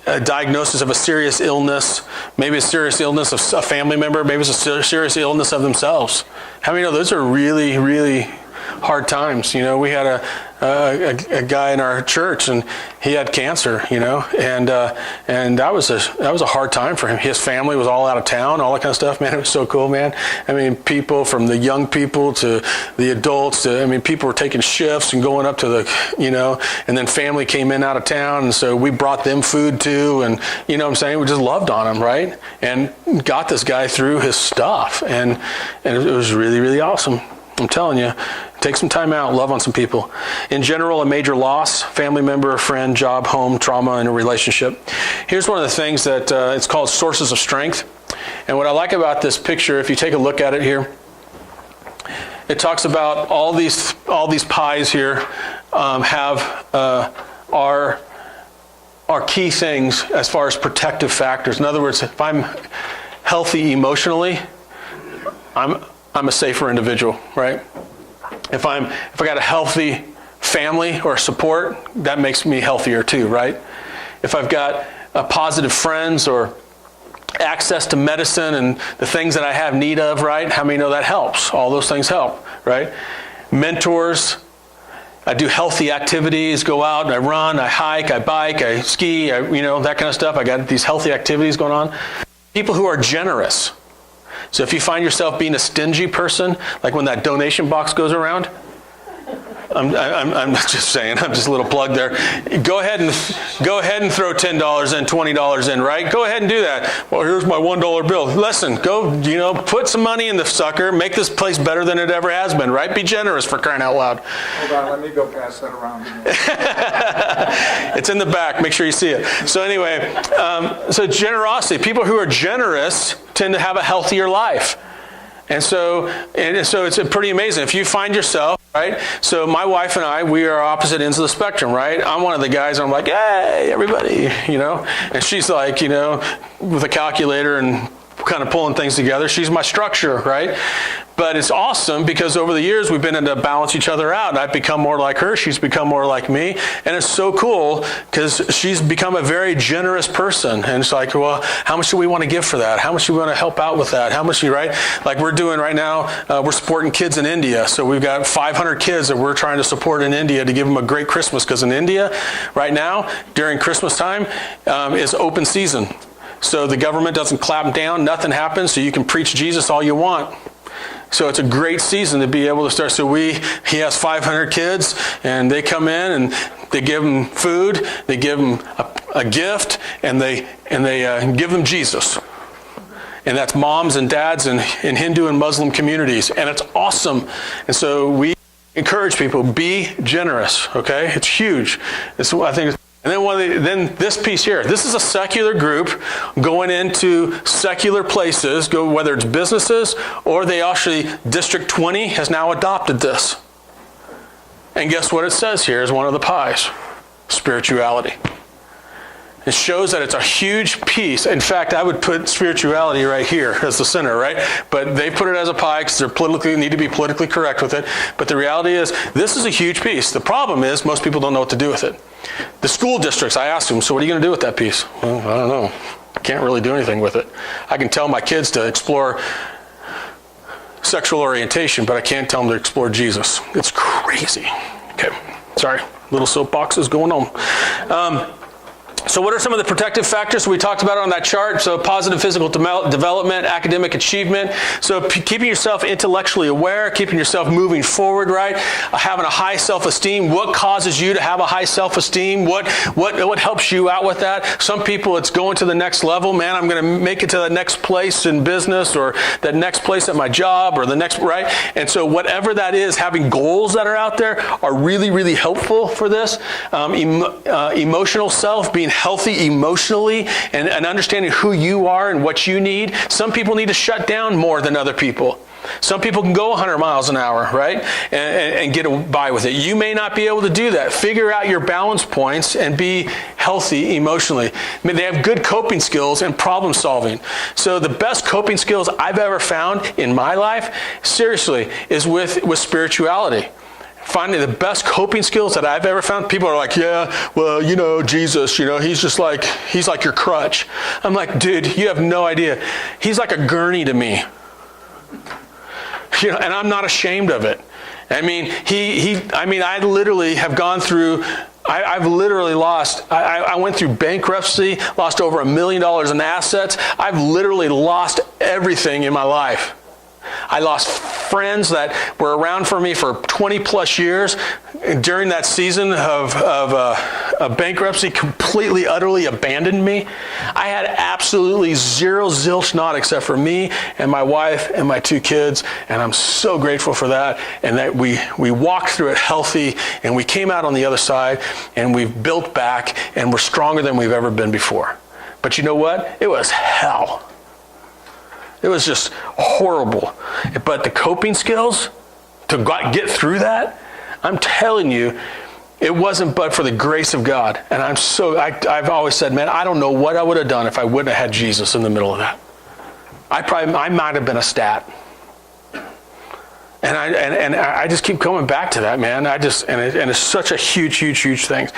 a diagnosis of a serious illness. Maybe a serious illness of a family member. Maybe it's a serious illness of themselves. How many know those are really, really hard times? We had a guy in our church, and he had cancer, and that was a hard time for him. His family was all out of town, all that kind of stuff. Man, it was so cool, man. I mean, people from the young people to the adults people were taking shifts and going up to the, and then family came in out of town, and so we brought them food too, and what I'm saying, we just loved on him, right? And got this guy through his stuff, and it was really, really awesome. I'm telling you, take some time out, love on some people. In general, a major loss, family member, friend, job, home, trauma, and a relationship. Here's one of the things that it's called sources of strength. And what I like about this picture, if you take a look at it here, it talks about all these pies here have our key things as far as protective factors. In other words, if I'm healthy emotionally, I'm a safer individual, right? If I got a healthy family or support, that makes me healthier too, right? If I've got positive friends or access to medicine and the things that I have need of, right? How many know that helps? All those things help, right? Mentors. I do healthy activities, go out, I run, I hike, I bike, I ski, that kind of stuff. I got these healthy activities going on. People who are generous. So if you find yourself being a stingy person, like when that donation box goes around, I'm just saying, I'm just a little plug there. Go ahead and throw $10 in, $20 in, right? Go ahead and do that. Well, here's my $1 bill. Listen, go, put some money in the sucker. Make this place better than it ever has been, right? Be generous, for crying out loud. Hold on, let me go pass that around. It's in the back. Make sure you see it. So anyway, so generosity. People who are generous tend to have a healthier life. And so it's pretty amazing. If you find yourself, right? So my wife and I, we are opposite ends of the spectrum, right? I'm one of the guys, I'm like, hey, everybody, And she's like, with a calculator and kind of pulling things together. She's my structure, right? But it's awesome because over the years we've been able to balance each other out. I've become more like her. She's become more like me. And it's so cool because she's become a very generous person. And it's like, well, how much do we want to give for that? How much do we want to help out with that? How much, right? Like we're doing right now, we're supporting kids in India. So we've got 500 kids that we're trying to support in India to give them a great Christmas. Because in India, right now, during Christmas time, is open season. So the government doesn't clamp down, nothing happens, so you can preach Jesus all you want. So it's a great season to be able to start. So he has 500 kids, and they come in and they give them food, they give them a gift, and they give them Jesus. And that's moms and dads in Hindu and Muslim communities, and it's awesome. And so we encourage people, be generous. Okay, it's huge. I think. And then this piece here. This is a secular group going into secular places, whether it's businesses or District 20 has now adopted this. And guess what it says here is one of the pies. Spirituality. It shows that it's a huge piece. In fact, I would put spirituality right here as the center, right? But they put it as a pie because they need to be politically correct with it. But the reality is, this is a huge piece. The problem is, most people don't know what to do with it. The school districts, I asked them, so what are you going to do with that piece? Well, I don't know. I can't really do anything with it. I can tell my kids to explore sexual orientation, but I can't tell them to explore Jesus. It's crazy. Okay, sorry, little soapbox is going on. So what are some of the protective factors? We talked about it on that chart. So positive physical development, academic achievement. So keeping yourself intellectually aware, keeping yourself moving forward, right? Having a high self-esteem. What causes you to have a high self-esteem? What helps you out with that? Some people, it's going to the next level. Man, I'm going to make it to the next place in business, or that next place at my job, or the next, right? And so whatever that is, having goals that are out there are really, really helpful for this. Emotional self, being healthy emotionally, and understanding who you are and what you need. Some people need to shut down more than other people. Some people can go 100 miles an hour, right? And get by with it. You may not be able to do that. Figure out your balance points and be healthy emotionally. I mean, they have good coping skills and problem solving. So the best coping skills I've ever found in my life, seriously, is with spirituality. Finding the best coping skills that I've ever found. People are like, yeah, well, Jesus, he's like your crutch. I'm like, dude, you have no idea. He's like a gurney to me. And I'm not ashamed of it. I mean, I literally have gone through, I've literally lost, I went through bankruptcy, lost over $1 million in assets. I've literally lost everything in my life. I lost friends that were around for me for 20 plus years. During that season of bankruptcy, completely, utterly abandoned me. I had absolutely zero, zilch, not except for me and my wife and my 2 kids. And I'm so grateful for that. And that we walked through it healthy, and we came out on the other side, and we've built back, and we're stronger than we've ever been before. But you know what? It was hell. It was just horrible. But the coping skills to get through that, I'm telling you, it wasn't but for the grace of God. And I've always said, man, I don't know what I would have done if I wouldn't have had Jesus in the middle of that. I might have been a stat. And I just keep coming back to that, man. And it's such a huge, huge, huge thing.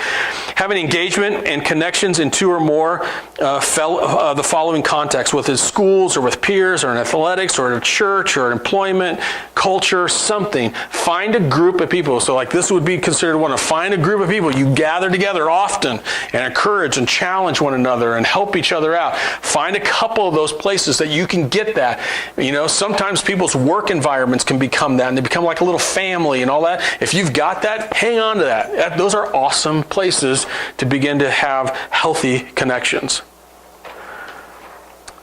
Having engagement and connections in 2 or more the following contexts, with his schools or with peers or in athletics or in a church or employment, culture, something. Find a group of people. So like this would be considered one of, find a group of people. You gather together often and encourage and challenge one another and help each other out. Find a couple of those places that you can get that. Sometimes people's work environments can become that, and they become like a little family and all that. If you've got that, hang on to that. Those are awesome places to begin to have healthy connections.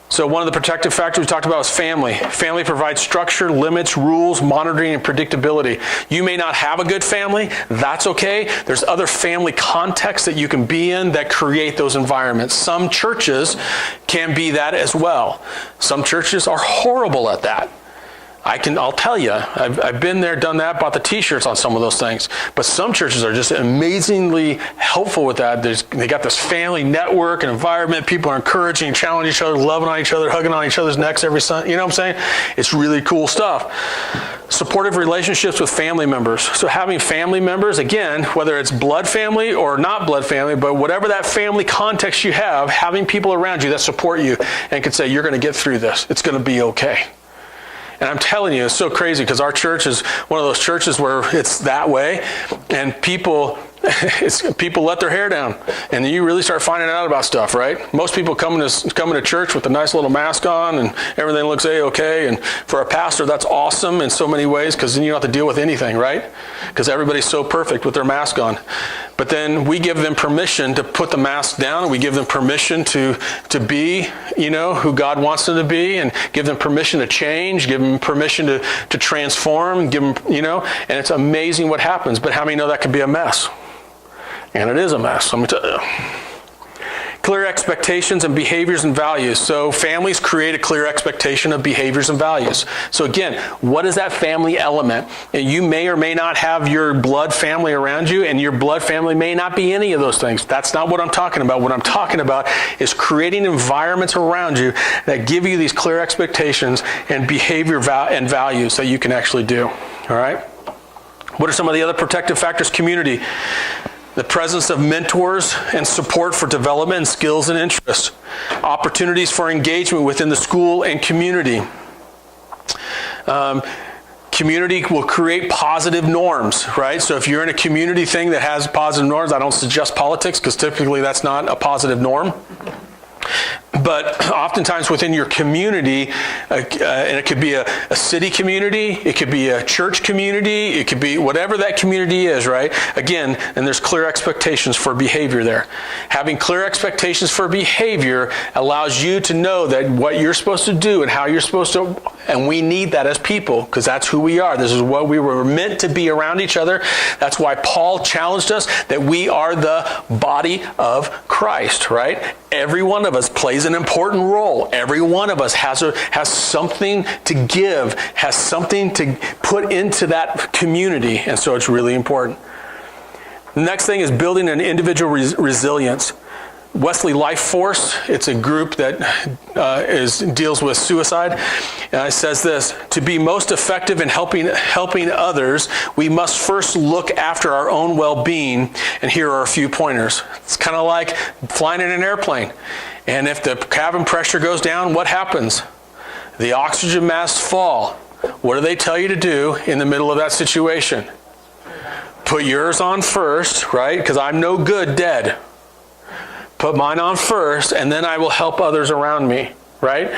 So one of the protective factors we talked about was family. Family provides structure, limits, rules, monitoring, and predictability. You may not have a good family. That's okay. There's other family contexts that you can be in that create those environments. Some churches can be that as well. Some churches are horrible at that. I'll tell you, I've been there, done that, bought the t-shirts on some of those things. But some churches are just amazingly helpful with that. They got this family network and environment. People are encouraging and challenging each other, loving on each other, hugging on each other's necks every Sunday. You know what I'm saying? It's really cool stuff. Supportive relationships with family members. So having family members, again, whether it's blood family or not blood family, but whatever that family context you have, having people around you that support you and can say, you're going to get through this. It's going to be okay. And I'm telling you, it's so crazy because our church is one of those churches where it's that way, and people let their hair down, and you really start finding out about stuff, right? Most people coming to church with a nice little mask on, and everything looks A-okay. And for a pastor, that's awesome in so many ways, because then you don't have to deal with anything, right? Because everybody's so perfect with their mask on. But then we give them permission to put the mask down, and we give them permission to be, who God wants them to be, and give them permission to change, give them permission to transform, give them, and it's amazing what happens. But how many know that can be a mess? And it is a mess, let me tell you. Clear expectations and behaviors and values. So families create a clear expectation of behaviors and values. So again, what is that family element? And you may or may not have your blood family around you, and your blood family may not be any of those things. That's not what I'm talking about. What I'm talking about is creating environments around you that give you these clear expectations and behavior and values that you can actually do. All right? What are some of the other protective factors? Community. The presence of mentors and support for development and skills and interests. Opportunities for engagement within the school and community. Community will create positive norms, right? So if you're in a community thing that has positive norms, I don't suggest politics because typically that's not a positive norm. But oftentimes within your community, and it could be a city community, it could be a church community, it could be whatever that community is, right? Again, and there's clear expectations for behavior there. Having clear expectations for behavior allows you to know that what you're supposed to do and how you're supposed to, and we need that as people because that's who we are. This is what we were meant to be around each other. That's why Paul challenged us that we are the body of Christ, right? Every one of us plays an important role. Every one of us has something to give, has something to put into that community, and so it's really important. The next thing is building an individual resilience. Wesley Life Force, it's a group that deals with suicide. It says this: to be most effective in helping others, we must first look after our own well-being, and here are a few pointers. It's kind of like flying in an airplane. And if the cabin pressure goes down, what happens? The oxygen masks fall. What do they tell you to do in the middle of that situation? Put yours on first, right? Because I'm no good dead. Put mine on first, and then I will help others around me, right?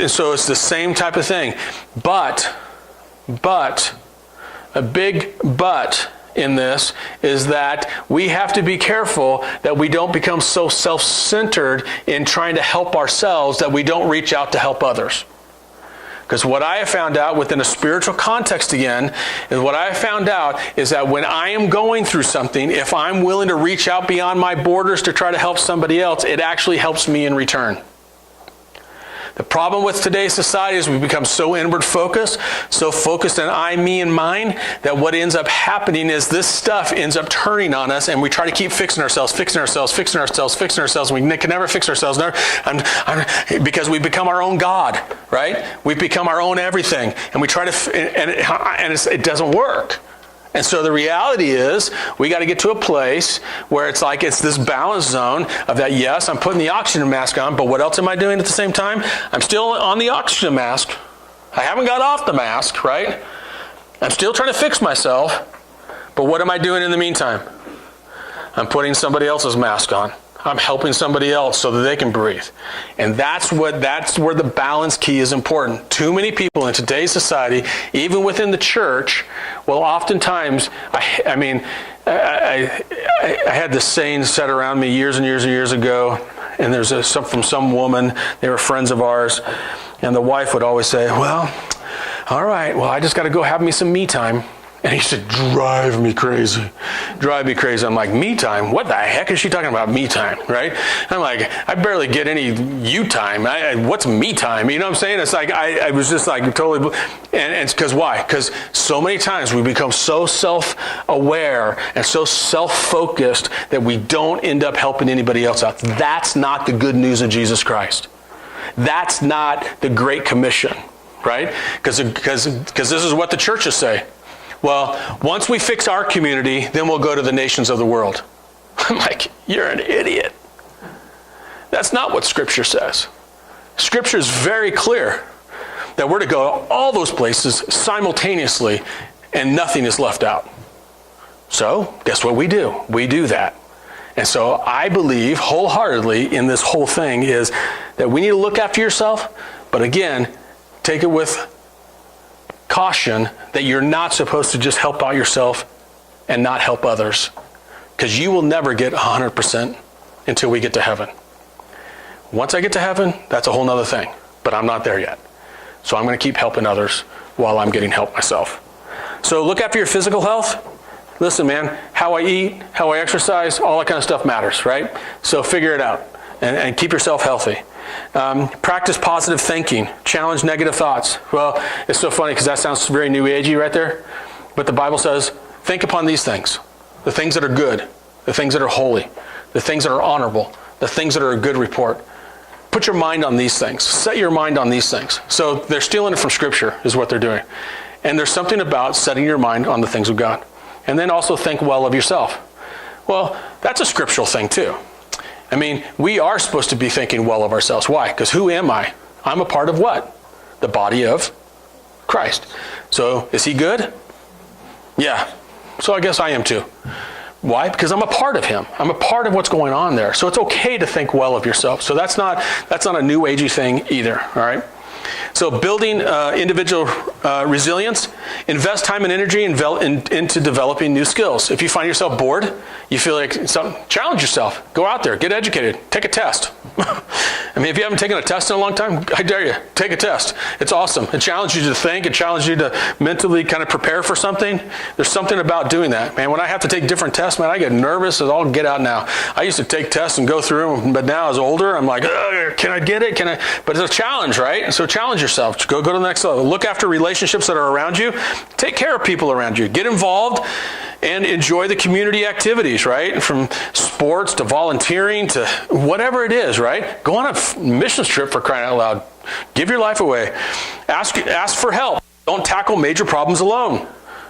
So it's the same type of thing. But, a big but in this is that we have to be careful that we don't become so self-centered in trying to help ourselves that we don't reach out to help others. Because what I have found out within a spiritual context again, is what I have found out is that when I am going through something, if I'm willing to reach out beyond my borders to try to help somebody else, it actually helps me in return. The problem with today's society is we become so inward focused, so focused on I, me, and mine, that what ends up happening is this stuff ends up turning on us, and we try to keep fixing ourselves, and we can never fix ourselves because we become our own God, right? We become our own everything, and we try to, and it doesn't work. And so the reality is we got to get to a place where it's like it's this balance zone of that, yes, I'm putting the oxygen mask on, but what else am I doing at the same time? I'm still on the oxygen mask. I haven't got off the mask, right? I'm still trying to fix myself, but what am I doing in the meantime? I'm putting somebody else's mask on. I'm helping somebody else so that they can breathe. And that's where the balance key is important. Too many people in today's society, even within the church, will oftentimes, I had this saying said around me years and years and years ago, and there's from some woman, they were friends of ours, and the wife would always say, well, all right, well, I just got to go have me some me time. And he said, drive me crazy. I'm like, me time? What the heck is she talking about, me time, right? I'm like, I barely get any you time. What's me time? You know what I'm saying? It's like, I was just like totally, and it's because why? Because so many times we become so self-aware and so self-focused that we don't end up helping anybody else out. That's not the good news of Jesus Christ. That's not the Great Commission, right? Because this is what the churches say. Well, once we fix our community, then we'll go to the nations of the world. I'm like, you're an idiot. That's not what Scripture says. Scripture is very clear that we're to go all those places simultaneously and nothing is left out. So, guess what we do? We do that. And so I believe wholeheartedly in this whole thing is that we need to look after yourself, but again, take it with caution that you're not supposed to just help out yourself and not help others, because you will never get 100% until we get to heaven. Once I get to heaven, that's a whole nother thing, but I'm not there yet. So I'm going to keep helping others while I'm getting help myself. So look after your physical health. Listen, man, how I eat, how I exercise, all that kind of stuff matters, right? So figure it out and keep yourself healthy. Practice positive thinking. Challenge negative thoughts. Well, it's so funny because that sounds very new agey right there. But the Bible says, think upon these things. The things that are good. The things that are holy. The things that are honorable. The things that are a good report. Put your mind on these things. Set your mind on these things. So they're stealing it from Scripture is what they're doing. And there's something about setting your mind on the things of God. And then also think well of yourself. Well, that's a scriptural thing too. I mean, we are supposed to be thinking well of ourselves. Why? Because who am I? I'm a part of what? The body of Christ. So is he good? Yeah. So I guess I am too. Why? Because I'm a part of him. I'm a part of what's going on there. So it's okay to think well of yourself. So that's not a new agey thing either, all right? So building individual resilience, invest time and energy into developing new skills. If you find yourself bored, you feel like challenge yourself. Go out there, get educated, take a test. I mean, if you haven't taken a test in a long time, I dare you, take a test. It's awesome. It challenges you to think. It challenges you to mentally kind of prepare for something. There's something about doing that. Man, when I have to take different tests, man, I get nervous as all get out now. I used to take tests and go through them, but now as older, I'm like, can I get it? But it's a challenge, right? So challenge yourself. Go to the next level. Look after relationships that are around you. Take care of people around you. Get involved and enjoy the community activities, right? From sports to volunteering to whatever it is, right? Go on a mission trip, for crying out loud. Give your life away. Ask for help. Don't tackle major problems alone,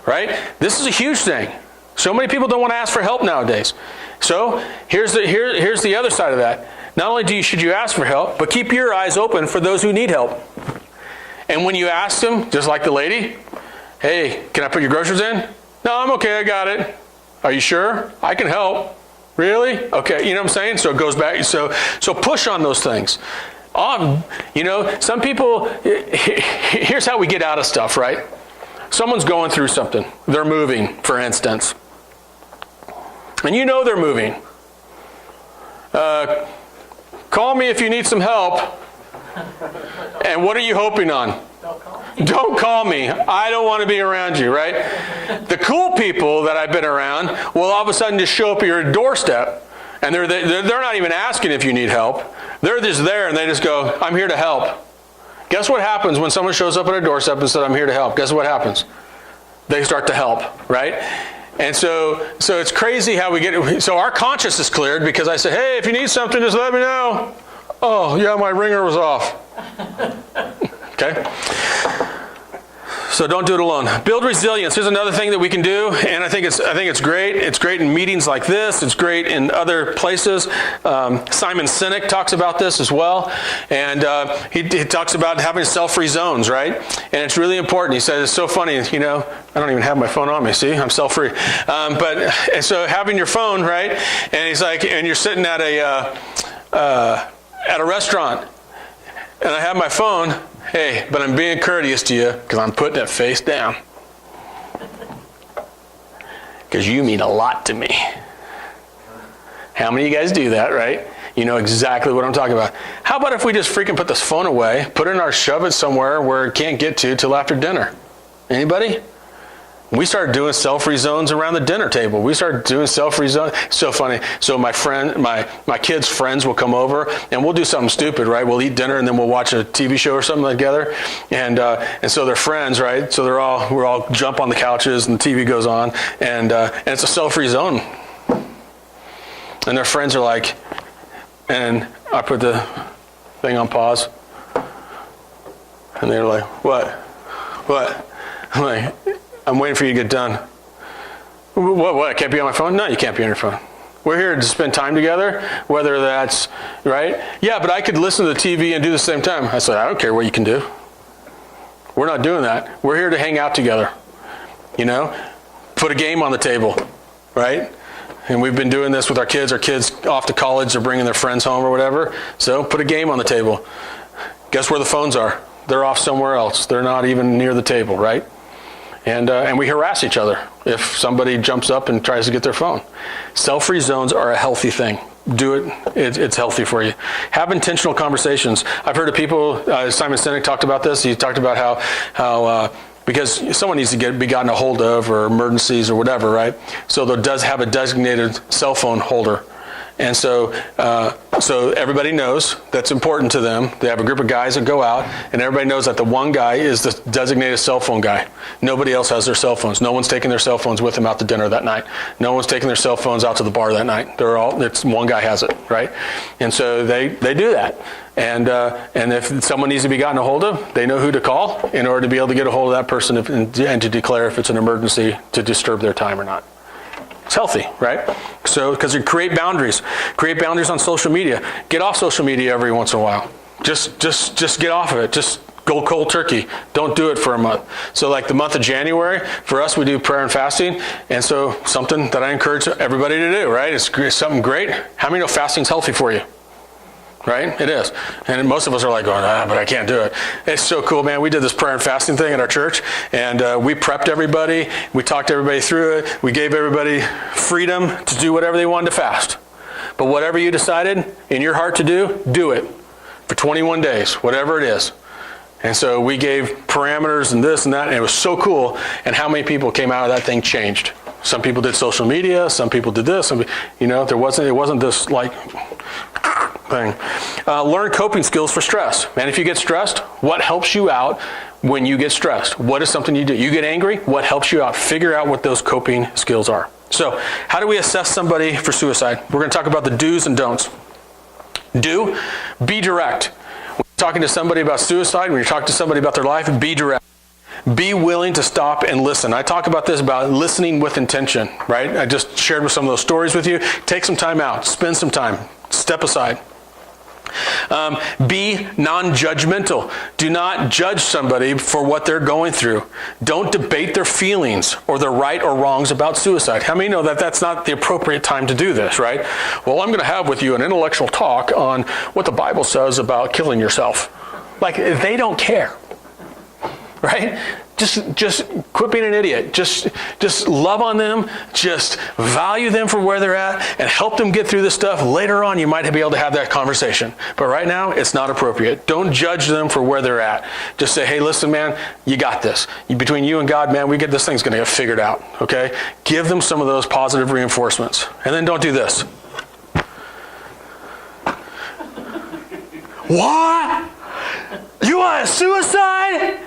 right? This is a huge thing. So many people don't want to ask for help nowadays. So here's the other side of that. Not only should you ask for help, but keep your eyes open for those who need help. And when you ask them, just like the lady, hey, can I put your groceries in? No, I'm okay, I got it. Are you sure? I can help. Really? Okay, you know what I'm saying? So it goes back. So push on those things. Some people, here's how we get out of stuff, right? Someone's going through something. They're moving, for instance. And you know they're moving. Call me if you need some help. And what are you hoping on? Don't call me. I don't want to be around you, right? The cool people that I've been around will all of a sudden just show up at your doorstep, and they're not even asking if you need help. They're just there, and they just go, I'm here to help. Guess what happens when someone shows up at a doorstep and says, I'm here to help? Guess what happens? They start to help, right? And so it's crazy how we get, so our conscience is cleared because I say, hey, if you need something, just let me know. Oh, yeah, my ringer was off. Okay? So don't do it alone. Build resilience. Here's another thing that we can do, and I think it's great. It's great in meetings like this. It's great in other places. Simon Sinek talks about this as well, and he talks about having self-free zones, right? And it's really important. He says it's so funny. I don't even have my phone on me. See, I'm self-free. And so having your phone, right? And he's like, and you're sitting at a restaurant, and I have my phone. Hey, but I'm being courteous to you because I'm putting it face down. Because you mean a lot to me. How many of you guys do that, right? You know exactly what I'm talking about. How about if we just freaking put this phone away, put it in our, shove it somewhere where it can't get to till after dinner? Anybody? We started doing self-free zones around the dinner table. We started doing self-free zones. So funny. So my kids' friends will come over and we'll do something stupid, right? We'll eat dinner and then we'll watch a TV show or something together. And so they're friends, right? So we're all jump on the couches and the TV goes on and it's a self-free zone. And their friends are like, and I put the thing on pause. And they're like, what? I'm like, I'm waiting for you to get done. What? I can't be on my phone? No, you can't be on your phone. We're here to spend time together, whether that's, right? Yeah, but I could listen to the TV and do the same time. I said, I don't care what you can do. We're not doing that. We're here to hang out together. Put a game on the table, right? And we've been doing this with our kids. Our kids off to college, they're bringing their friends home or whatever. So put a game on the table. Guess where the phones are? They're off somewhere else. They're not even near the table, right? And we harass each other if somebody jumps up and tries to get their phone. Self-free zones are a healthy thing. Do it. It's healthy for you. Have intentional conversations. I've heard of people, Simon Sinek talked about this. He talked about how because someone needs to be gotten a hold of or emergencies or whatever, right? So there does have a designated cell phone holder. And so everybody knows that's important to them. They have a group of guys that go out, and everybody knows that the one guy is the designated cell phone guy. Nobody else has their cell phones. No one's taking their cell phones with them out to dinner that night. No one's taking their cell phones out to the bar that night. It's one guy has it, right? And so they do that. And if someone needs to be gotten a hold of, they know who to call in order to be able to get a hold of that person and to declare if it's an emergency to disturb their time or not. It's healthy, right? So, because you create boundaries. Create boundaries on social media. Get off social media every once in a while. Just get off of it. Just Go cold turkey. Don't do it for a month. So like the month of January, for us, we do prayer and fasting. And so something that I encourage everybody to do, right? It's something great. How many know fasting's healthy for you? Right? It is. And most of us are like going, but I can't do it. It's so cool, man. We did this prayer and fasting thing at our church, and we prepped everybody. We talked everybody through it. We gave everybody freedom to do whatever they wanted to fast. But whatever you decided in your heart to do it for 21 days, whatever it is. And so we gave parameters and this and that, and it was so cool. And how many people came out of that thing changed? Some people did social media. Some people did this. It wasn't this like thing. Learn coping skills for stress. Man, if you get stressed, what helps you out when you get stressed? What is something you do? You get angry? What helps you out? Figure out what those coping skills are. So, how do we assess somebody for suicide? We're going to talk about the do's and don'ts. Do, be direct. When you're talking to somebody about suicide, when you're talking to somebody about their life, be direct. Be willing to stop and listen. I talk about this, about listening with intention, right? I just shared with some of those stories with you. Take some time out. Spend some time. Step aside. Be non-judgmental. Do not judge somebody for what they're going through. Don't debate their feelings or their right or wrongs about suicide. How many know that that's not the appropriate time to do this, right? Well, I'm going to have with you an intellectual talk on what the Bible says about killing yourself. Like, they don't care. Right? Just quit being an idiot. Just love on them. Just value them for where they're at and help them get through this stuff. Later on, you might be able to have that conversation. But right now, it's not appropriate. Don't judge them for where they're at. Just say, hey, listen, man, you got this. Between you and God, man, this thing's going to get figured out. Okay? Give them some of those positive reinforcements. And then don't do this. What? You want a suicide?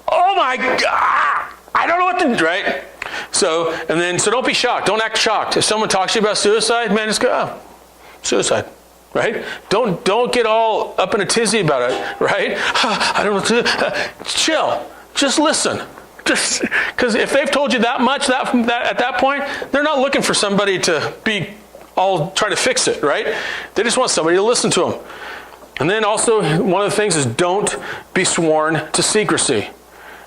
Oh my God, I don't know what to do, right? So don't be shocked. Don't act shocked. If someone talks to you about suicide, man, just go, suicide, right? Don't get all up in a tizzy about it, right? I don't know what to do. Chill. Just listen. Just because if they've told you that much that at that point, they're not looking for somebody to be all try to fix it, right? They just want somebody to listen to them. And then also, one of the things is don't be sworn to secrecy.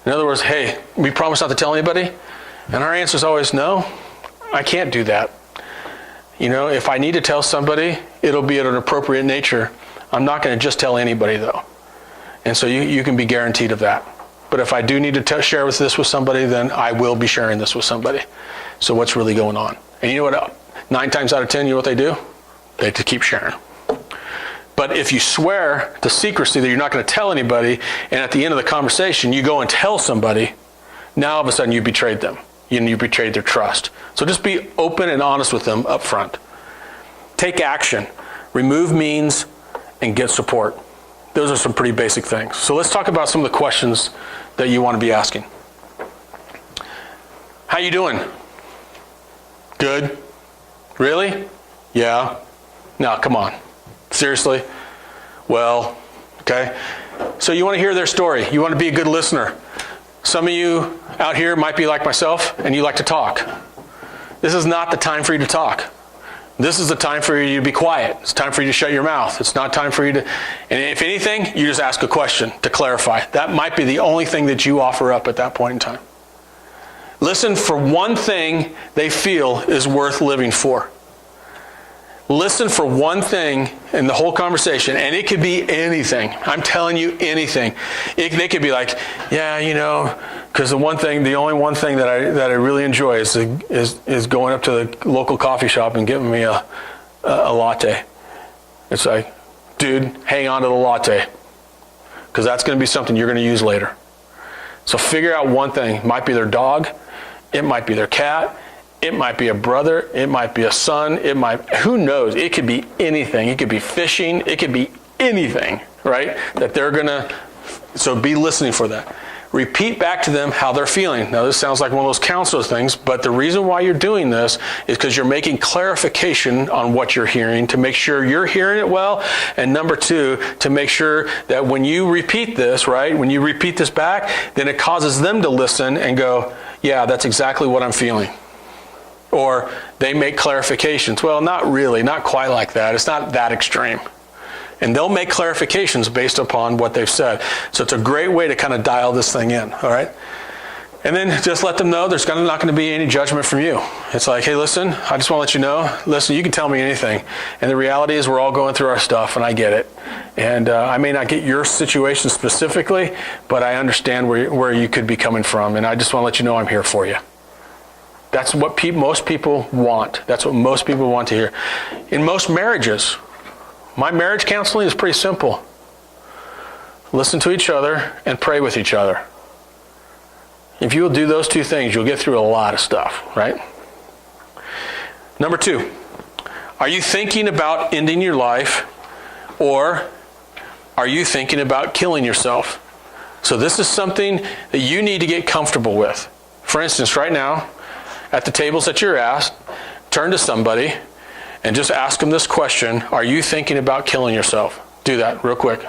In other words, hey, we promise not to tell anybody? And our answer is always, no, I can't do that. If I need to tell somebody, it'll be at an appropriate nature. I'm not going to just tell anybody, though. And so you can be guaranteed of that. But if I do need to share this with somebody, then I will be sharing this with somebody. So what's really going on? And you know what? 9 times out of 10, you know what they do? They keep sharing. But if you swear to secrecy that you're not going to tell anybody, and at the end of the conversation you go and tell somebody, now all of a sudden you betrayed them. You betrayed their trust. So just be open and honest with them up front. Take action. Remove means and get support. Those are some pretty basic things. So let's talk about some of the questions that you want to be asking. How you doing? Good? Really? Yeah? No, come on. Seriously? Well, okay. So you want to hear their story. You want to be a good listener. Some of you out here might be like myself and you like to talk. This is not the time for you to talk. This is the time for you to be quiet. It's time for you to shut your mouth. It's not time for you to, and if anything, you just ask a question to clarify. That might be the only thing that you offer up at that point in time. Listen for one thing they feel is worth living for. Listen for one thing in the whole conversation, and it could be anything. I'm telling you, anything. They could be like, yeah, because the only one thing that I really enjoy is going up to the local coffee shop and getting me a latte. It's like, dude, hang on to the latte, because that's going to be something you're going to use later. So figure out one thing. It might be their dog. It might be their cat. It might be a brother, it might be a son, who knows? It could be anything. It could be fishing, it could be anything, right? So be listening for that. Repeat back to them how they're feeling. Now this sounds like one of those counselor things, but the reason why you're doing this is because you're making clarification on what you're hearing to make sure you're hearing it well. And number 2, to make sure that when you repeat this, right, when you repeat this back, then it causes them to listen and go, yeah, that's exactly what I'm feeling. Or they make clarifications. Well, not really, not quite like that. It's not that extreme. And they'll make clarifications based upon what they've said. So it's a great way to kind of dial this thing in, all right? And then just let them know there's not going to be any judgment from you. It's like, hey, listen, I just want to let you know, listen, you can tell me anything. And the reality is we're all going through our stuff, and I get it. And I may not get your situation specifically, but I understand where you could be coming from. And I just want to let you know I'm here for you. That's what most people want. That's what most people want to hear. In most marriages, my marriage counseling is pretty simple. Listen to each other and pray with each other. If you will do those two things, you'll get through a lot of stuff, right? Number 2, are you thinking about ending your life, or are you thinking about killing yourself? So this is something that you need to get comfortable with. For instance, right now, at the tables that you're at, turn to somebody and just ask them this question: are you thinking about killing yourself? Do that real quick.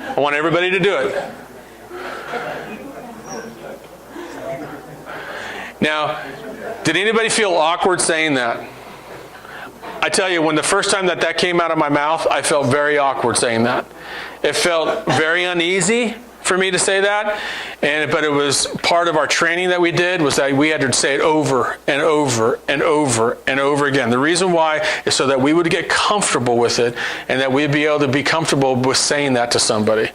I want everybody to do it. Now, did anybody feel awkward saying that? I tell you, when the first time that came out of my mouth, I felt very awkward saying that. It felt very uneasy for me to say that, but it was part of our training that we did, was that we had to say it over and over and over and over again. The reason why is so that we would get comfortable with it, and that we'd be able to be comfortable with saying that to somebody.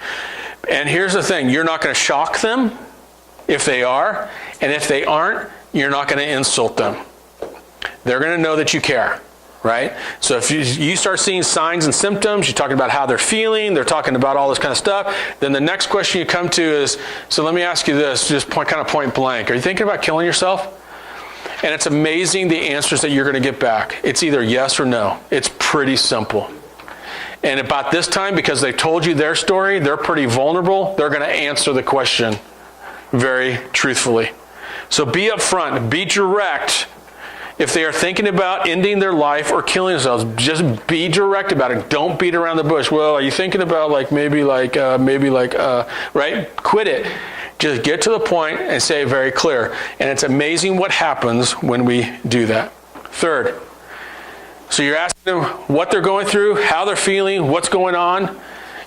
And here's the thing, you're not going to shock them if they are, and if they aren't, you're not going to insult them. They're going to know that you care. Right? So if you start seeing signs and symptoms, you're talking about how they're feeling, they're talking about all this kind of stuff, then the next question you come to is, so let me ask you this, just kind of point blank. Are you thinking about killing yourself? And it's amazing the answers that you're going to get back. It's either yes or no. It's pretty simple. And about this time, because they told you their story, they're pretty vulnerable, they're going to answer the question very truthfully. So be upfront, be direct. If they are thinking about ending their life or killing themselves, just be direct about it. Don't beat around the bush. Well, are you thinking about right? Quit it. Just get to the point and say it very clear. And it's amazing what happens when we do that. 3rd, so you're asking them what they're going through, how they're feeling, what's going on.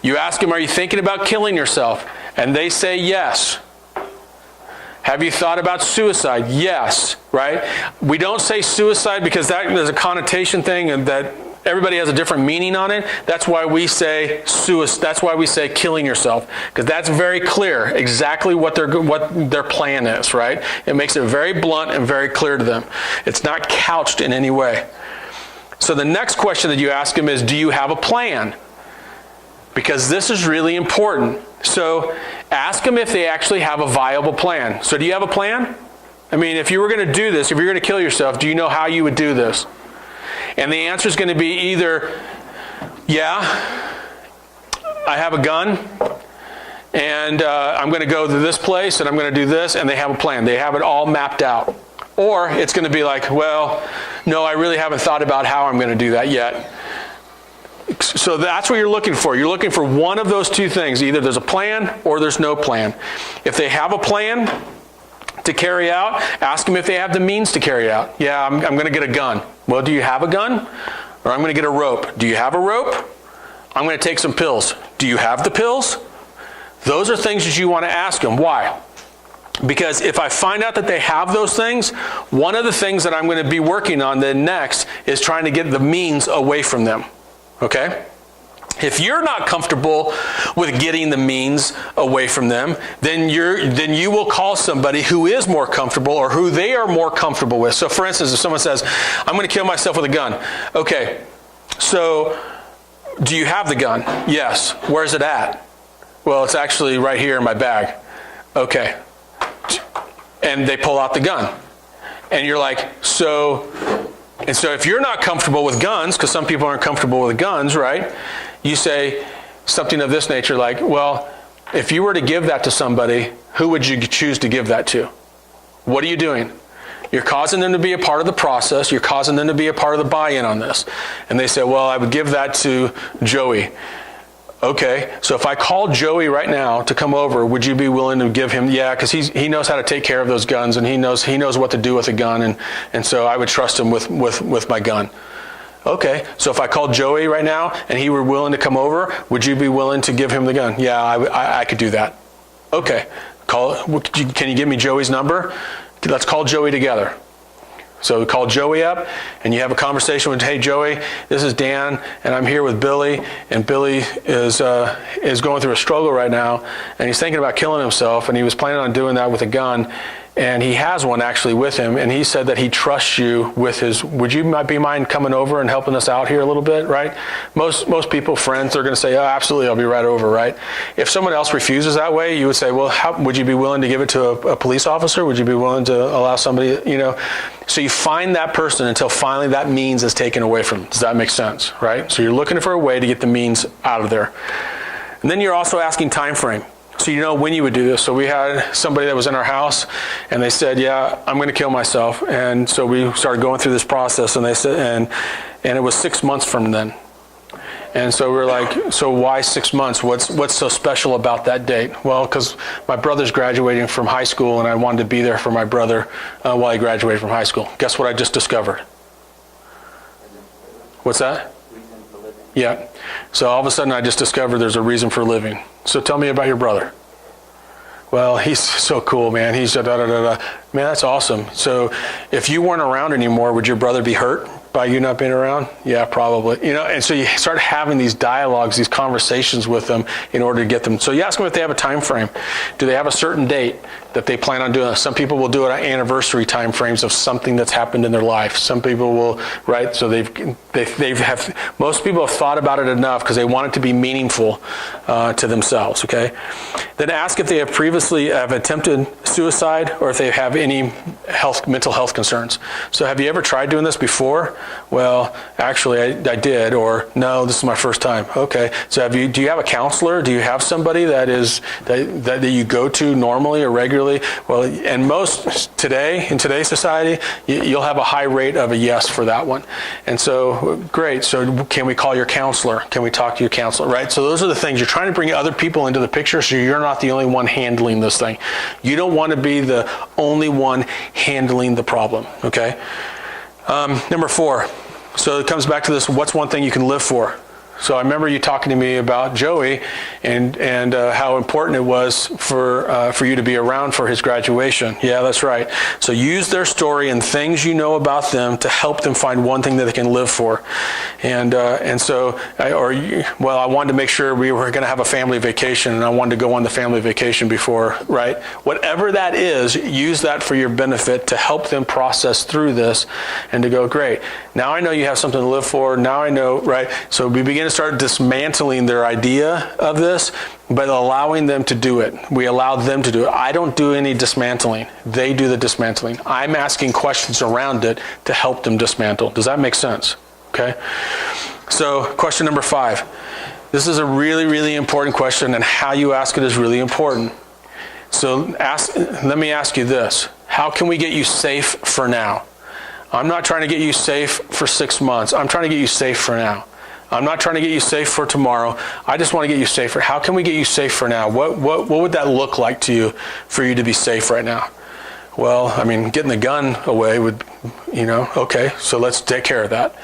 You ask them, are you thinking about killing yourself? And they say yes. Have you thought about suicide? Yes, right? We don't say suicide because there's a connotation thing, and that everybody has a different meaning on it. That's why we say suicide. That's why we say killing yourself, because that's very clear exactly what their plan is, right? It makes it very blunt and very clear to them. It's not couched in any way. So the next question that you ask them is, do you have a plan? Because this is really important. So ask them if they actually have a viable plan. So do you have a plan? I mean, if you were going to do this, if you're going to kill yourself, do you know how you would do this? And the answer is going to be either, yeah, I have a gun, and I'm going to go to this place, and I'm going to do this, and they have a plan. They have it all mapped out. Or it's going to be like, well, no, I really haven't thought about how I'm going to do that yet. So that's what you're looking for. You're looking for one of those two things. Either there's a plan or there's no plan. If they have a plan to carry out, ask them if they have the means to carry out. Yeah, I'm going to get a gun. Well, do you have a gun? Or I'm going to get a rope. Do you have a rope? I'm going to take some pills. Do you have the pills? Those are things that you want to ask them. Why? Because if I find out that they have those things, one of the things that I'm going to be working on then next is trying to get the means away from them. Okay? If you're not comfortable with getting the means away from them, then you will call somebody who is more comfortable, or who they are more comfortable with. So for instance, if someone says, I'm going to kill myself with a gun. Okay, so do you have the gun? Yes. Where's it at? Well, it's actually right here in my bag. Okay. And they pull out the gun. And you're like, so if you're not comfortable with guns, because some people aren't comfortable with guns, right? You say something of this nature like, well, if you were to give that to somebody, who would you choose to give that to? What are you doing? You're causing them to be a part of the process. You're causing them to be a part of the buy-in on this. And they say, well, I would give that to Joey. Okay, so if I called Joey right now to come over, would you be willing to give him? Yeah, because he knows how to take care of those guns, and he knows what to do with a gun, and so I would trust him with my gun. Okay, so if I called Joey right now and he were willing to come over, would you be willing to give him the gun? Yeah, I could do that. Okay, can you give me Joey's number? Let's call Joey together. So we call Joey up, and you have a conversation with, hey, Joey, this is Dan, and I'm here with Billy, and Billy is going through a struggle right now, and he's thinking about killing himself, and he was planning on doing that with a gun, and he has one actually with him, and he said that he trusts you with his, would you be mind coming over and helping us out here a little bit, right? Most people, friends, they're going to say, oh, absolutely, I'll be right over, right? If someone else refuses that way, you would say, well, would you be willing to give it to a police officer? Would you be willing to allow somebody, So you find that person until finally that means is taken away from them. Does that make sense, right? So you're looking for a way to get the means out of there. And then you're also asking time frame. So you know when you would do this. So we had somebody that was in our house, and they said, yeah, I'm going to kill myself. And so we started going through this process, and they said, and it was 6 months from then. And so we're like, so why 6 months? What's so special about that date? Well, because my brother's graduating from high school, and I wanted to be there for my brother while he graduated from high school. Guess what I just discovered? What's that? Yeah. So all of a sudden I just discovered there's a reason for living. So tell me about your brother. Well, he's so cool, man. He's da-da-da-da. Man, that's awesome. So if you weren't around anymore, would your brother be hurt by you not being around? Yeah, probably. And so you start having these dialogues, these conversations with them in order to get them. So you ask them if they have a time frame. Do they have a certain date that they plan on doing? Some people will do it on anniversary time frames of something that's happened in their life. Some people will, right? So most people have thought about it enough because they want it to be meaningful to themselves, okay? Then ask if they have previously attempted suicide or if they have any mental health concerns. So have you ever tried doing this before? Well, actually, I did, or no, this is my first time. Okay, so do you have a counselor? Do you have somebody that you go to normally or regularly? Well, and in today's society, you'll have a high rate of a yes for that one. And so, great. So can we call your counselor? Can we talk to your counselor, right? So those are the things. You're trying to bring other people into the picture so you're not the only one handling this thing. You don't want to be the only one handling the problem, okay? Number 4, so it comes back to this, what's one thing you can live for? So I remember you talking to me about Joey and how important it was for you to be around for his graduation. Yeah, that's right. So use their story and things you know about them to help them find one thing that they can live for. I wanted to make sure we were going to have a family vacation, and I wanted to go on the family vacation before, right? Whatever that is, use that for your benefit to help them process through this and to go, great. Now I know you have something to live for. Now I know, right? So we begin to start dismantling their idea of this, but allowing them to do it. We allow them to do it. I don't do any dismantling. They do the dismantling. I'm asking questions around it to help them dismantle. Does that make sense? Okay. So question number 5. This is a really, really important question, and how you ask it is really important. So let me ask you this. How can we get you safe for now? I'm not trying to get you safe for 6 months. I'm trying to get you safe for now. I'm not trying to get you safe for tomorrow. I just want to get you safe for, how can we get you safe for now? What would that look like to you for you to be safe right now? Well, I mean, getting the gun away would, okay, so let's take care of that.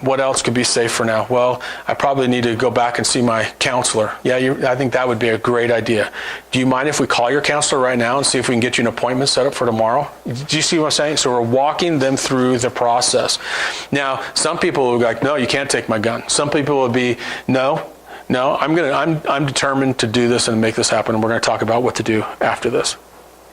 What else could be safe for now? Well, I probably need to go back and see my counselor. Yeah, I think that would be a great idea. Do you mind if we call your counselor right now and see if we can get you an appointment set up for tomorrow? Do you see what I'm saying? So we're walking them through the process. Now, some people will be like, no, you can't take my gun. Some people will be, no, I'm determined to do this and make this happen, and we're going to talk about what to do after this.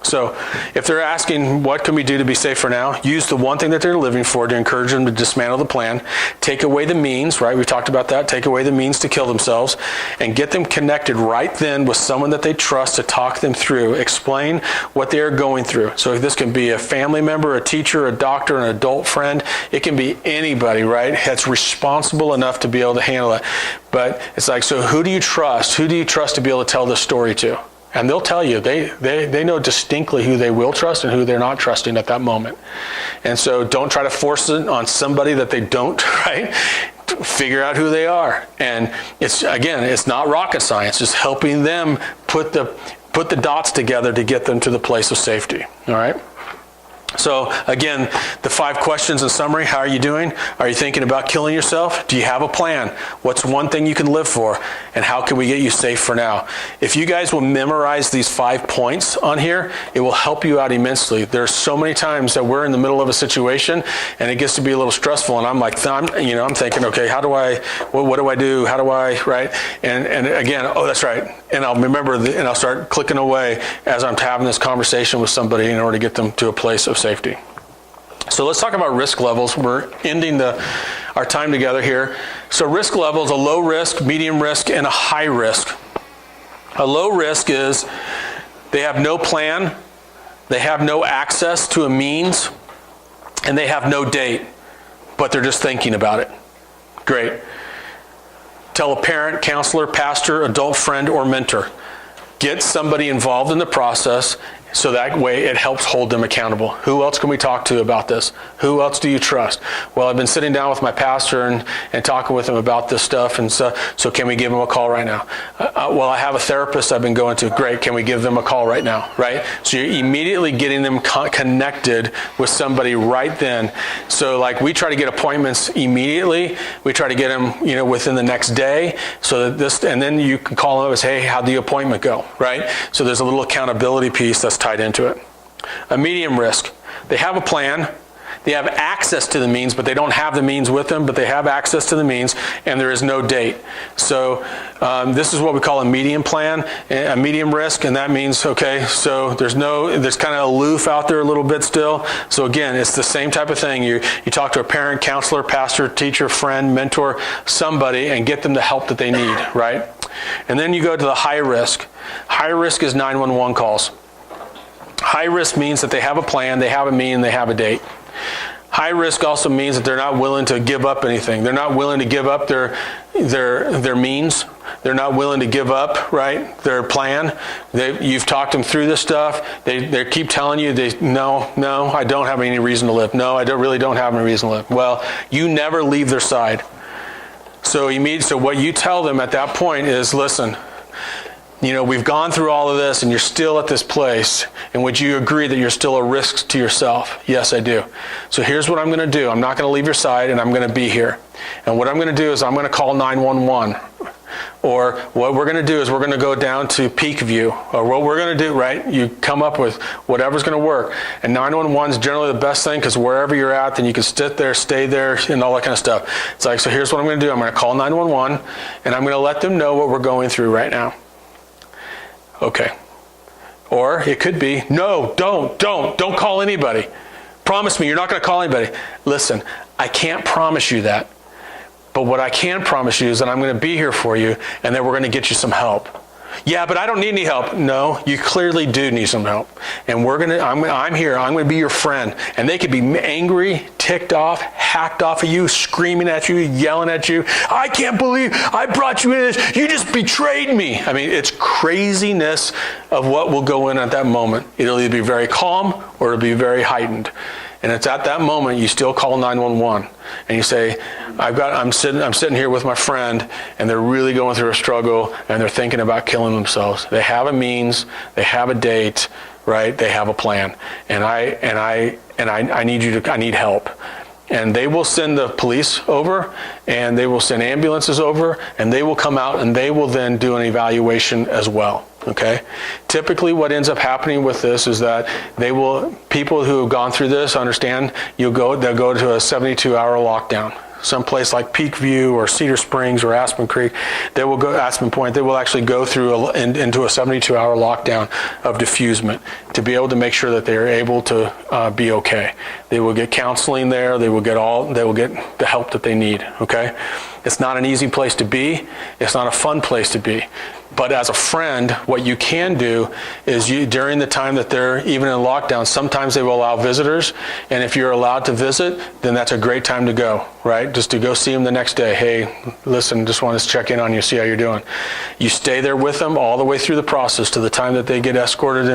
So if they're asking, what can we do to be safe for now? Use the one thing that they're living for to encourage them to dismantle the plan. Take away the means, right? We've talked about that. Take away the means to kill themselves and get them connected right then with someone that they trust to talk them through. Explain what they are going through. So this can be a family member, a teacher, a doctor, an adult friend. It can be anybody, right? That's responsible enough to be able to handle it. But it's like, so who do you trust? Who do you trust to be able to tell this story to? And they'll tell you, they know distinctly who they will trust and who they're not trusting at that moment. And so don't try to force it on somebody that they don't, right? Figure out who they are. And it's not rocket science, just helping them put the dots together to get them to the place of safety, all right? So again, the 5 questions in summary: how are you doing? Are you thinking about killing yourself? Do you have a plan? What's one thing you can live for? And how can we get you safe for now? If you guys will memorize these 5 points on here, it will help you out immensely. There's so many times that we're in the middle of a situation and it gets to be a little stressful, and I'm like, I'm thinking, okay, what do I do? How do I, right? And again, oh, that's right. And I'll remember, and I'll start clicking away as I'm having this conversation with somebody in order to get them to a place of safety. So let's talk about risk levels. We're ending our time together here. So risk levels: a low risk, medium risk, and a high risk. A low risk is they have no plan, they have no access to a means, and they have no date, but they're just thinking about it. Great. Tell a parent, counselor, pastor, adult friend, or mentor. Get somebody involved in the process so that way it helps hold them accountable. Who else can we talk to about this? Who else do you trust? Well, I've been sitting down with my pastor and talking with him about this stuff, and so can we give him a call right now? Well, I have a therapist I've been going to. Great, can we give them a call right now, right? So you're immediately getting them connected with somebody right then. So like we try to get appointments immediately. We try to get them, within the next day, so that and then you can call them and say, hey, how'd the appointment go, right? So there's a little accountability piece that's tied into it. A medium risk: they have a plan, they have access to the means, but they don't have the means with them, but they have access to the means, and there is no date. So this is what we call a medium plan, a medium risk, and that means, okay, so there's kind of aloof out there a little bit still. So again, it's the same type of thing. You talk to a parent, counselor, pastor, teacher, friend, mentor, somebody, and get them the help that they need, right? And then you go to the high risk. High risk is 911 calls. High risk means that they have a plan, they have a mean, they have a date. High risk also means that they're not willing to give up anything. They're not willing to give up their means. They're not willing to give up, right, their plan. You've talked them through this stuff. They keep telling you, no, I don't have any reason to live. No, I really don't have any reason to live. Well, you never leave their side. So what you tell them at that point is, listen, we've gone through all of this and you're still at this place, and would you agree that you're still a risk to yourself? Yes, I do. So here's what I'm going to do. I'm not going to leave your side, and I'm going to be here. And what I'm going to do is I'm going to call 911. Or what we're going to do is we're going to go down to Peak View. Or what we're going to do, right? You come up with whatever's going to work. And 911 is generally the best thing, because wherever you're at, then you can sit there, stay there, and all that kind of stuff. It's like, so here's what I'm going to do. I'm going to call 911, and I'm going to let them know what we're going through right now. Okay. Or it could be, no, don't call anybody. Promise me you're not going to call anybody. Listen, I can't promise you that. But what I can promise you is that I'm going to be here for you, and that we're going to get you some help. Yeah, but I don't need any help. No, you clearly do need some help. And I'm here. I'm going to be your friend. And they could be angry, ticked off, hacked off of you, screaming at you, yelling at you. I can't believe I brought you in this. You just betrayed me. I mean, it's craziness of what will go in at that moment. It'll either be very calm or it'll be very heightened. And it's at that moment you still call 911 and you say, I'm sitting here with my friend, and they're really going through a struggle, and they're thinking about killing themselves. They have a means, they have a date, right? They have a plan, and I need help. And they will send the police over, and they will send ambulances over, and they will come out, and they will then do an evaluation as well. Okay? Typically what ends up happening with this is that people who have gone through this understand they'll go to a 72-hour lockdown. Someplace like Peak View or Cedar Springs or Aspen Creek, Aspen Point, they will actually go through into a 72-hour lockdown of diffusement to be able to make sure that they are able to be okay. They will get counseling there. They will get the help that they need. Okay, it's not an easy place to be. It's not a fun place to be. But as a friend, what you can do is during the time that they're even in lockdown, sometimes they will allow visitors. And if you're allowed to visit, then that's a great time to go, right? Just to go see them the next day. Hey, listen, just want to check in on you, see how you're doing. You stay there with them all the way through the process to the time that they get escorted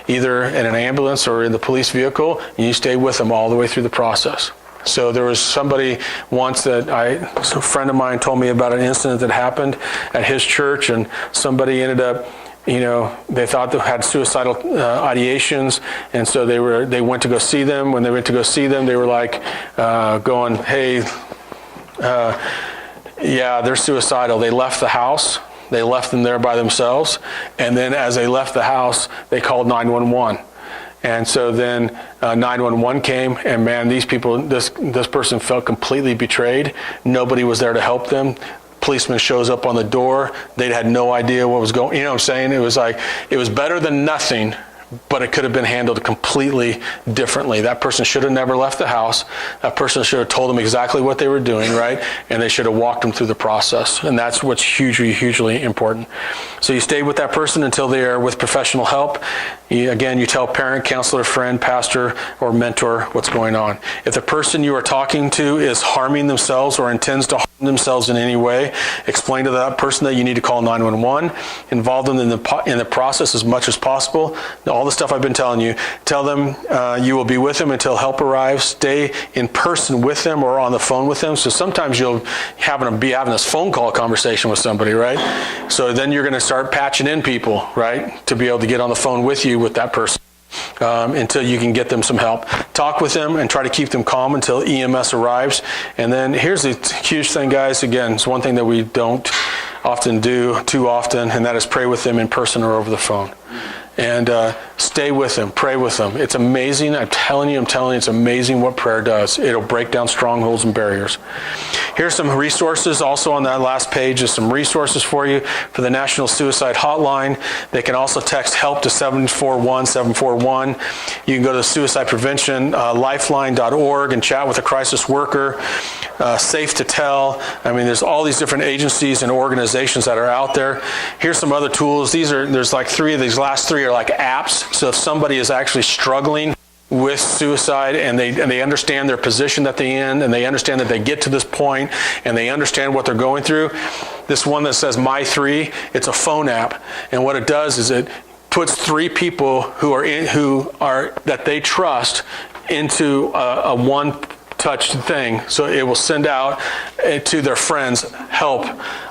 either in an ambulance or in the police vehicle, and you stay with them all the way through the process. So there was somebody once a friend of mine told me about an incident that happened at his church, and somebody ended up they thought they had suicidal ideations, and so they went to go see them. When they went to go see them, they were like going, "Hey, yeah, they're suicidal." They left the house. They left them there by themselves, and then as they left the house, they called 911. And so then 911 came, and man, these people, this person felt completely betrayed. Nobody was there to help them. Policeman shows up on the door. They had no idea what was going. You know what I'm saying? It was like, it was better than nothing, but it could have been handled completely differently. That person should have never left the house. That person should have told them exactly what they were doing, right? And they should have walked them through the process. And that's what's hugely, hugely important. So you stay with that person until they are with professional help. Again, you tell parent, counselor, friend, pastor, or mentor what's going on. If the person you are talking to is harming themselves or intends to harm themselves in any way, explain to that person that you need to call 911. Involve them in the process as much as possible. All the stuff I've been telling you. Tell them you will be with them until help arrives. Stay in person with them or on the phone with them. So sometimes you'll be having this phone call conversation with somebody, right? So then you're going to start patching in people, right, to be able to get on the phone with you with that person. Until you can get them some help. Talk with them and try to keep them calm until EMS arrives. And then here's the huge thing, guys. Again, it's one thing that we don't often do too often, and that is pray with them in person or over the phone. And stay with them, pray with them. It's amazing. I'm telling you, it's amazing what prayer does. It'll break down strongholds and barriers. Here's some resources. Also on that last page is some resources for you for the National Suicide Hotline. They can also text HELP to 741-741. You can go to the Suicide Prevention Lifeline.org and chat with a crisis worker. Safe to Tell. I mean, there's all these different agencies and organizations that are out there. Here's some other tools. There's like three of these last three are like apps. So if somebody is actually struggling with suicide and they understand their position that they're in and they understand that they get to this point and they understand what they're going through, this one that says My Three, it's a phone app. And what it does is it puts three people who are that they trust into a one-touch thing. So it will send out to their friends, help.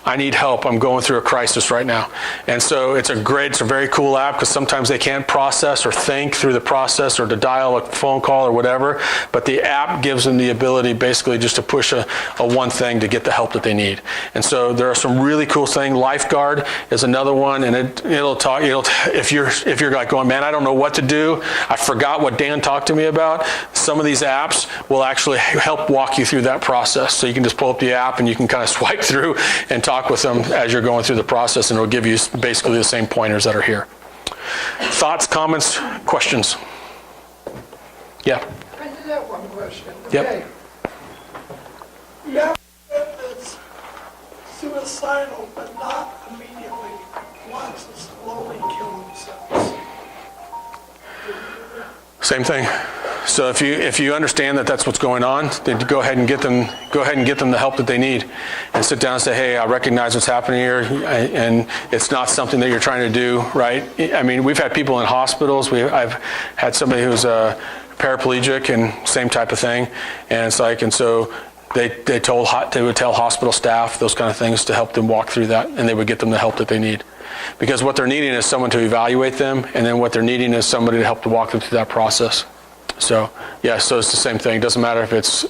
I need help. I'm going through a crisis right now. And so it's a very cool app because sometimes they can't process or think through the process or to dial a phone call or whatever. But the app gives them the ability basically just to push a one thing to get the help that they need. And so there are some really cool things. Lifeguard is another one, and it'll talk. If you're like going, man, I don't know what to do. I forgot what Dan talked to me about. Some of these apps will actually help walk you through that process. So you can just pull up the app and you can kind of swipe through and talk with them as you're going through the process, and it'll give you basically the same pointers that are here. Thoughts, comments, questions? Yeah. I did have one question. Yep. Okay. You have that's suicidal, but not immediately, wants to slowly kill themselves. Same thing. So if you understand that that's what's going on, then go ahead and get them the help that they need, and sit down and say, hey, I recognize what's happening here, and it's not something that you're trying to do, right? I mean, we've had people in hospitals. I've had somebody who's a paraplegic and same type of thing, and it's like, and so they would tell hospital staff those kind of things to help them walk through that, and they would get them the help that they need. Because what they're needing is someone to evaluate them, and then what they're needing is somebody to help to walk them through that process. So, yeah, so it's the same thing. It doesn't matter if it's,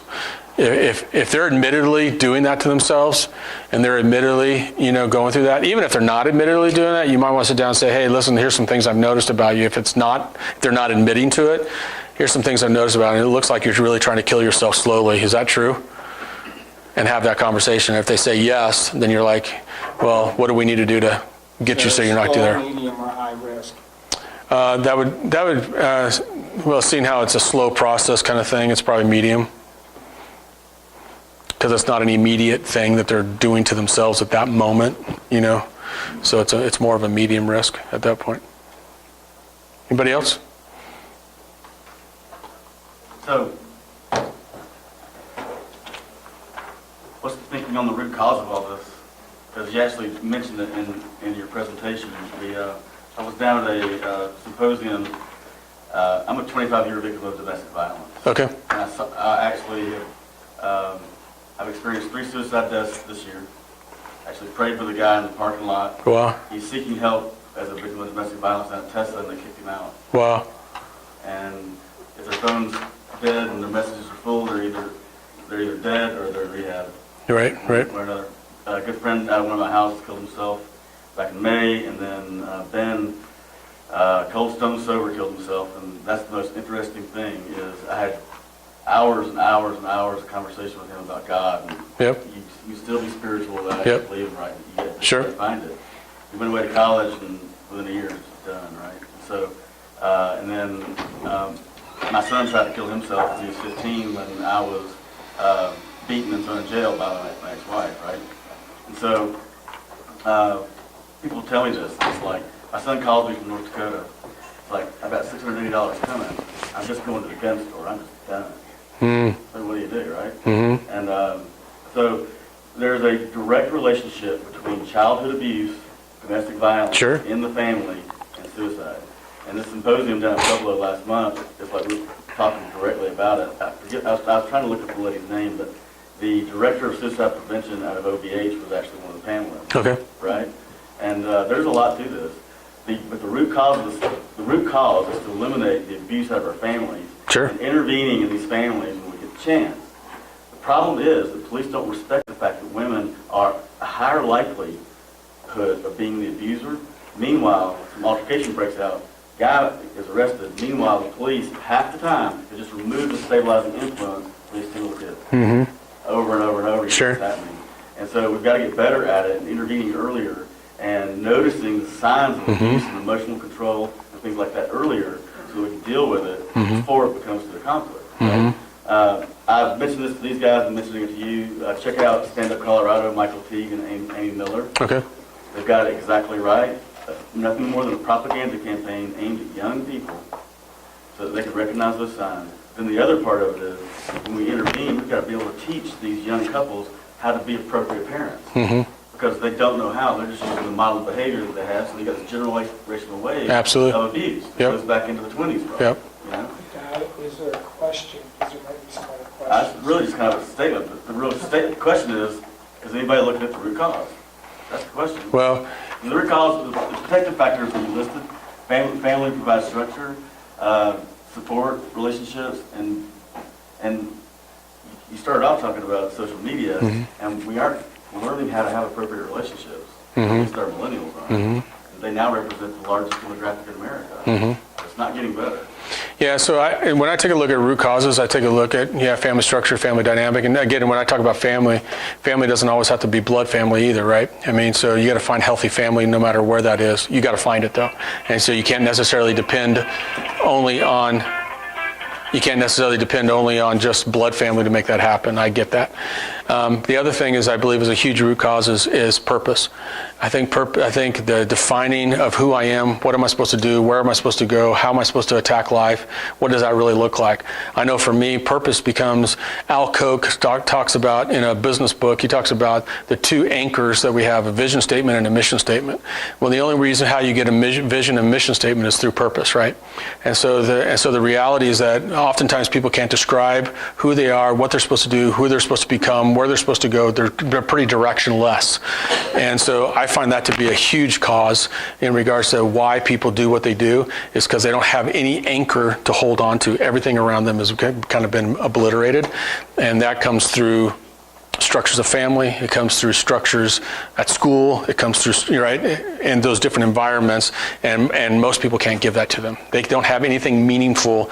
if they're admittedly doing that to themselves and they're admittedly, going through that, even if they're not admittedly doing that, you might want to sit down and say, hey, listen, here's some things I've noticed about you. If they're not admitting to it, here's some things I've noticed about it. And it looks like you're really trying to kill yourself slowly. Is that true? And have that conversation. If they say yes, then you're like, well, what do we need to do to get you so you're not there? Medium or high risk. Well, seeing how it's a slow process kind of thing, it's probably medium. Because it's not an immediate thing that they're doing to themselves at that moment, So it's more of a medium risk at that point. Anybody else? So, what's the thinking on the root cause of all this? Because you actually mentioned it in your presentation. I was down at a symposium. I'm a 25-year victim of domestic violence. Okay. And I actually I've experienced 3 suicide deaths this year. Actually prayed for the guy in the parking lot. Wow. He's seeking help as a victim of domestic violence down at Tesla, and they kicked him out. Wow. And if their phone's dead and their messages are full, they're either dead or they're rehab. Right. Or another good friend out of one of my houses killed himself back in May, and then Ben, cold stone sober, killed himself. And that's the most interesting thing is I had hours and hours and hours of conversation with him about God. And Yep. you still be spiritual without Yep. actually believing right. You get Sure. to find it. He went away to college, and within a year it's done, right? So, and then my son tried to kill himself when he was 15 when I was beaten and thrown in jail by my ex-wife, right? And so people tell me this. It's like, my son calls me from North Dakota. It's like, I've got $680 coming. I'm just going to the gun store. I'm just done. So what do you do, right? And so there's a direct relationship between childhood abuse, domestic violence Sure. in the family, and suicide. And this symposium down in Pueblo last month, it's like we were talking directly about it. I was trying to look up the lady's name, but the director of suicide prevention out of OBH was actually one of the panelists. Okay. Right? And there's a lot to this. But the root cause is to eliminate the abuse out of our families. Sure. And intervening in these families when we get the chance. The problem is that police don't respect the fact that women are a higher likelihood of being the abuser. Meanwhile, some altercation breaks out, guy is arrested. Meanwhile, the police, half the time, they just remove the stabilizing influence for these single kids. Over and over and over again. Sure. It's happening. And so we've got to get better at it and intervening earlier and noticing the signs of abuse and emotional control and things like that earlier so we can deal with it before it becomes to the conflict. Right? I've mentioned this to these guys, I'm mentioning it to you. Check out Stand Up Colorado, Michael Teague and Amy Miller. Okay. They've got it exactly right. Nothing more than a propaganda campaign aimed at young people so that they can recognize those signs. Then the other part of it is when we intervene, we've got to be able to teach these young couples how to be appropriate parents. Because they don't know how. They're just using the model behavior that they have, so they got this generational wave Absolutely. of abuse. It Yep. goes back into the 20s, probably. Yep. You know? Is there a question? Is there maybe some other That's questions? really just kind of a statement. But the real question is anybody looking at the root cause? That's the question. Well, The root cause, the protective factors that you listed, family provides structure, support, relationships, and you started off talking about social media, and we aren't learning how to have appropriate relationships. At least our millennials are. They now represent the largest demographic in America. It's not getting better. yeah, so when I take a look at root causes, I take a look at, family structure, family dynamic. And again, when I talk about family doesn't always have to be blood family either, right? I mean, so you got to find healthy family no matter where that is. You got to find it, though. And so you can't necessarily depend only on just blood family to make that happen. I get that. The other thing is, I believe, is a huge root cause is purpose. I think the defining of who I am, what am I supposed to do, where am I supposed to go, how am I supposed to attack life, what does that really look like? I know for me, purpose becomes, Al Koch talks about in a business book, he talks about the two anchors that we have, a vision statement and a mission statement. Well, the only reason how you get a vision and mission statement is through purpose, right? And so the reality is that oftentimes people can't describe who they are, what they're supposed to do, who they're supposed to become, where they're supposed to go. They're pretty directionless. And so I find that to be a huge cause in regards to why people do what they do, is because they don't have any anchor to hold on to. Everything around them has kind of been obliterated. And that comes through structures of family, it comes through structures at school, it comes through, right, in those different environments, and most people can't give that to them. They don't have anything meaningful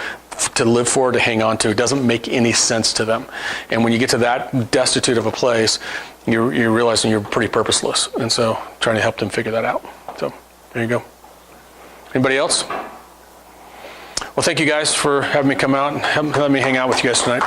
to live for, to hang on to. It doesn't make any sense to them. And when you get to that destitute of a place, you're realizing you're pretty purposeless. And so trying to help them figure that out. So there you go. Anybody else? Well, thank you guys for having me come out and letting me hang out with you guys tonight.